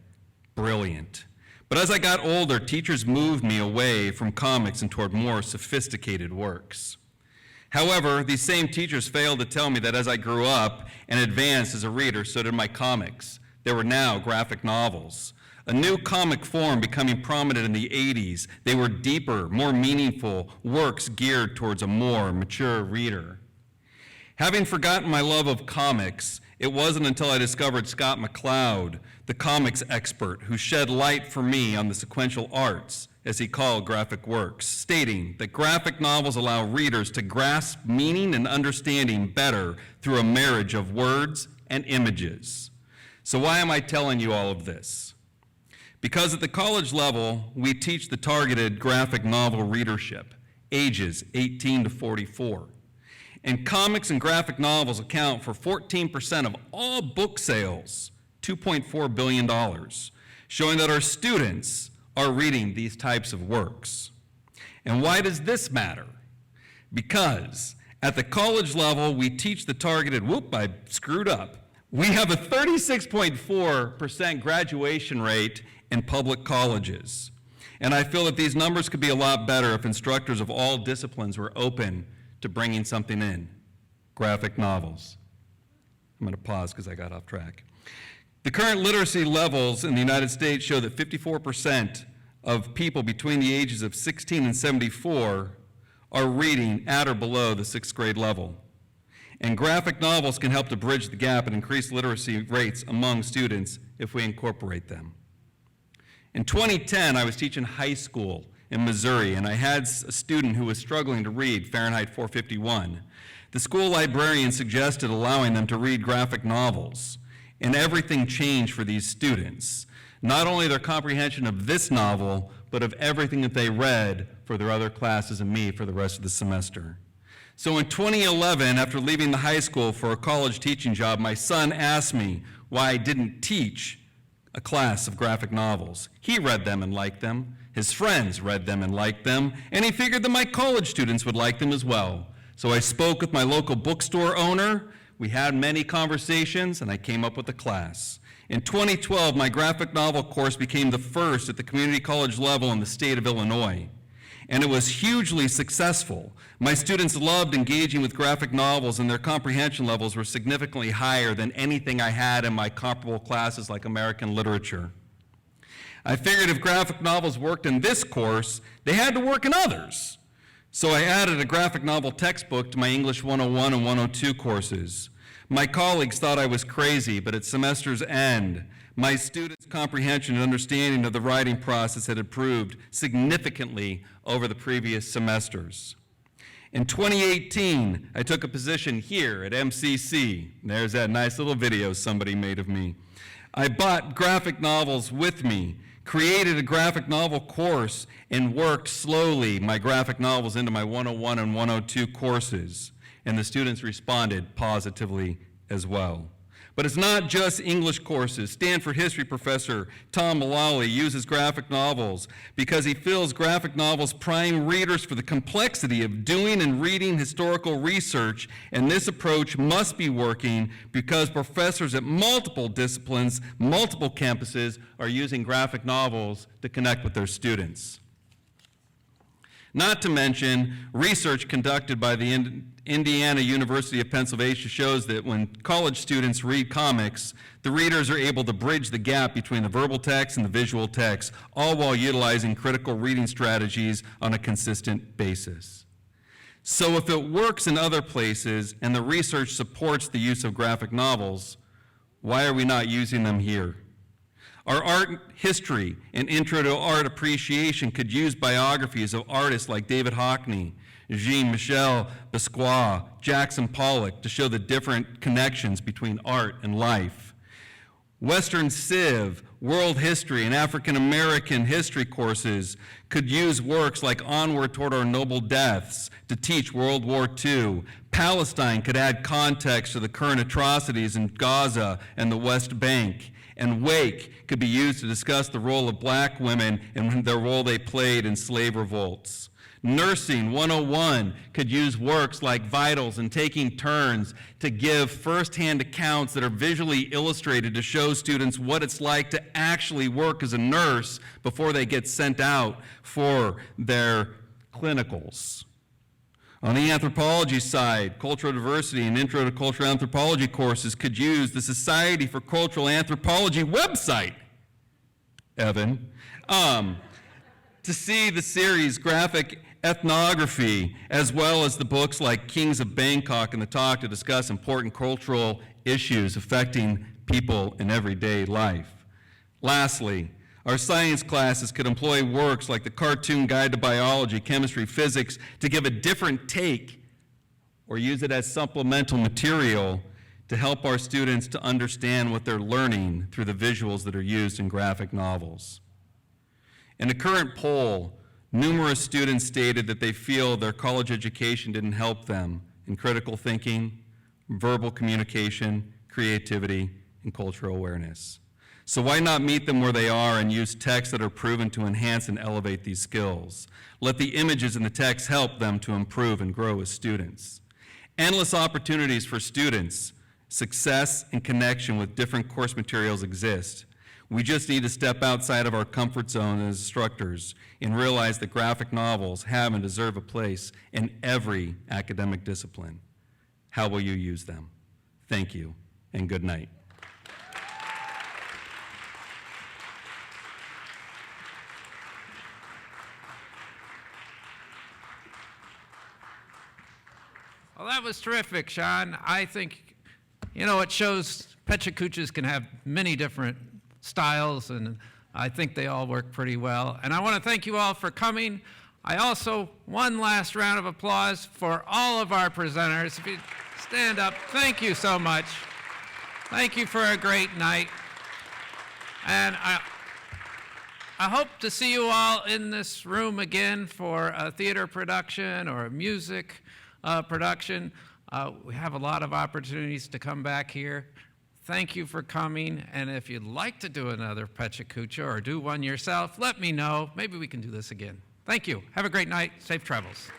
Brilliant. But as I got older, teachers moved me away from comics and toward more sophisticated works. However, these same teachers failed to tell me that as I grew up and advanced as a reader, so did my comics. There were now graphic novels. A new comic form becoming prominent in the 80s. They were deeper, more meaningful works geared towards a more mature reader. Having forgotten my love of comics, it wasn't until I discovered Scott McCloud, the comics expert, who shed light for me on the sequential arts, as he called graphic works, stating that graphic novels allow readers to grasp meaning and understanding better through a marriage of words and images. So why am I telling you all of this? Because at the college level, we teach the targeted graphic novel readership, ages 18 to 44. And comics and graphic novels account for 14% of all book sales, $2.4 billion, showing that our students are reading these types of works. And why does this matter? Because at the college level, we teach the targeted, I screwed up. We have a 36.4% graduation rate in public colleges. And I feel that these numbers could be a lot better if instructors of all disciplines were open to bringing something in, graphic novels. I'm going to pause because I got off track. The current literacy levels in the United States show that 54% of people between the ages of 16 and 74 are reading at or below the 6th grade level. And graphic novels can help to bridge the gap and increase literacy rates among students if we incorporate them. In 2010, I was teaching high school in Missouri, and I had a student who was struggling to read Fahrenheit 451. The school librarian suggested allowing them to read graphic novels, and everything changed for these students. Not only their comprehension of this novel, but of everything that they read for their other classes and me for the rest of the semester. So in 2011, after leaving the high school for a college teaching job, my son asked me why I didn't teach a class of graphic novels. He read them and liked them. His friends read them and liked them, and he figured that my college students would like them as well. So I spoke with my local bookstore owner. We had many conversations, and I came up with a class. In 2012, my graphic novel course became the first at the community college level in the state of Illinois, and it was hugely successful. My students loved engaging with graphic novels, and their comprehension levels were significantly higher than anything I had in my comparable classes like American literature. I figured if graphic novels worked in this course, they had to work in others. So I added a graphic novel textbook to my English 101 and 102 courses. My colleagues thought I was crazy, but at semester's end, my students' comprehension and understanding of the writing process had improved significantly over the previous semesters. In 2018, I took a position here at MCC. There's that nice little video somebody made of me. I bought graphic novels with me, created a graphic novel course, and worked slowly my graphic novels into my 101 and 102 courses. And the students responded positively as well. But it's not just English courses. Stanford history professor Tom Mullally uses graphic novels because he feels graphic novels prime readers for the complexity of doing and reading historical research, and this approach must be working because professors at multiple disciplines, multiple campuses, are using graphic novels to connect with their students. Not to mention, research conducted by the Indiana University of Pennsylvania shows that when college students read comics, the readers are able to bridge the gap between the verbal text and the visual text, all while utilizing critical reading strategies on a consistent basis. So if it works in other places and the research supports the use of graphic novels, why are we not using them here? Our art history and intro to art appreciation could use biographies of artists like David Hockney, Jean-Michel Basquiat, Jackson Pollock to show the different connections between art and life. Western Civ, world history, and African American history courses could use works like Onward Toward Our Noble Deaths to teach World War II. Palestine could add context to the current atrocities in Gaza and the West Bank. And Wake could be used to discuss the role of black women and the role they played in slave revolts. Nursing 101 could use works like Vitals and Taking Turns to give firsthand accounts that are visually illustrated to show students what it's like to actually work as a nurse before they get sent out for their clinicals. On the anthropology side, cultural diversity and intro to cultural anthropology courses could use the Society for Cultural Anthropology website, Evan, to see the series Graphic Ethnography, as well as the books like Kings of Bangkok and The Talk to discuss important cultural issues affecting people in everyday life. Lastly, our science classes could employ works like the Cartoon Guide to Biology, Chemistry, Physics to give a different take or use it as supplemental material to help our students to understand what they're learning through the visuals that are used in graphic novels. In a current poll, numerous students stated that they feel their college education didn't help them in critical thinking, verbal communication, creativity, and cultural awareness. So why not meet them where they are and use texts that are proven to enhance and elevate these skills? Let the images in the text help them to improve and grow as students. Endless opportunities for students, success, and connection with different course materials exist. We just need to step outside of our comfort zone as instructors and realize that graphic novels have and deserve a place in every academic discipline. How will you use them? Thank you, and good night. Well, that was terrific, Sean. I think, it shows Pecha Kuchas can have many different styles, and I think they all work pretty well. And I want to thank you all for coming. I also, one last round of applause for all of our presenters. If you stand up, thank you so much. Thank you for a great night. And I hope to see you all in this room again for a theater production or a music production. We have a lot of opportunities to come back here. Thank you for coming, and if you'd like to do another Pecha Kucha or do one yourself, let me know. Maybe we can do this again. Thank you. Have a great night. Safe travels.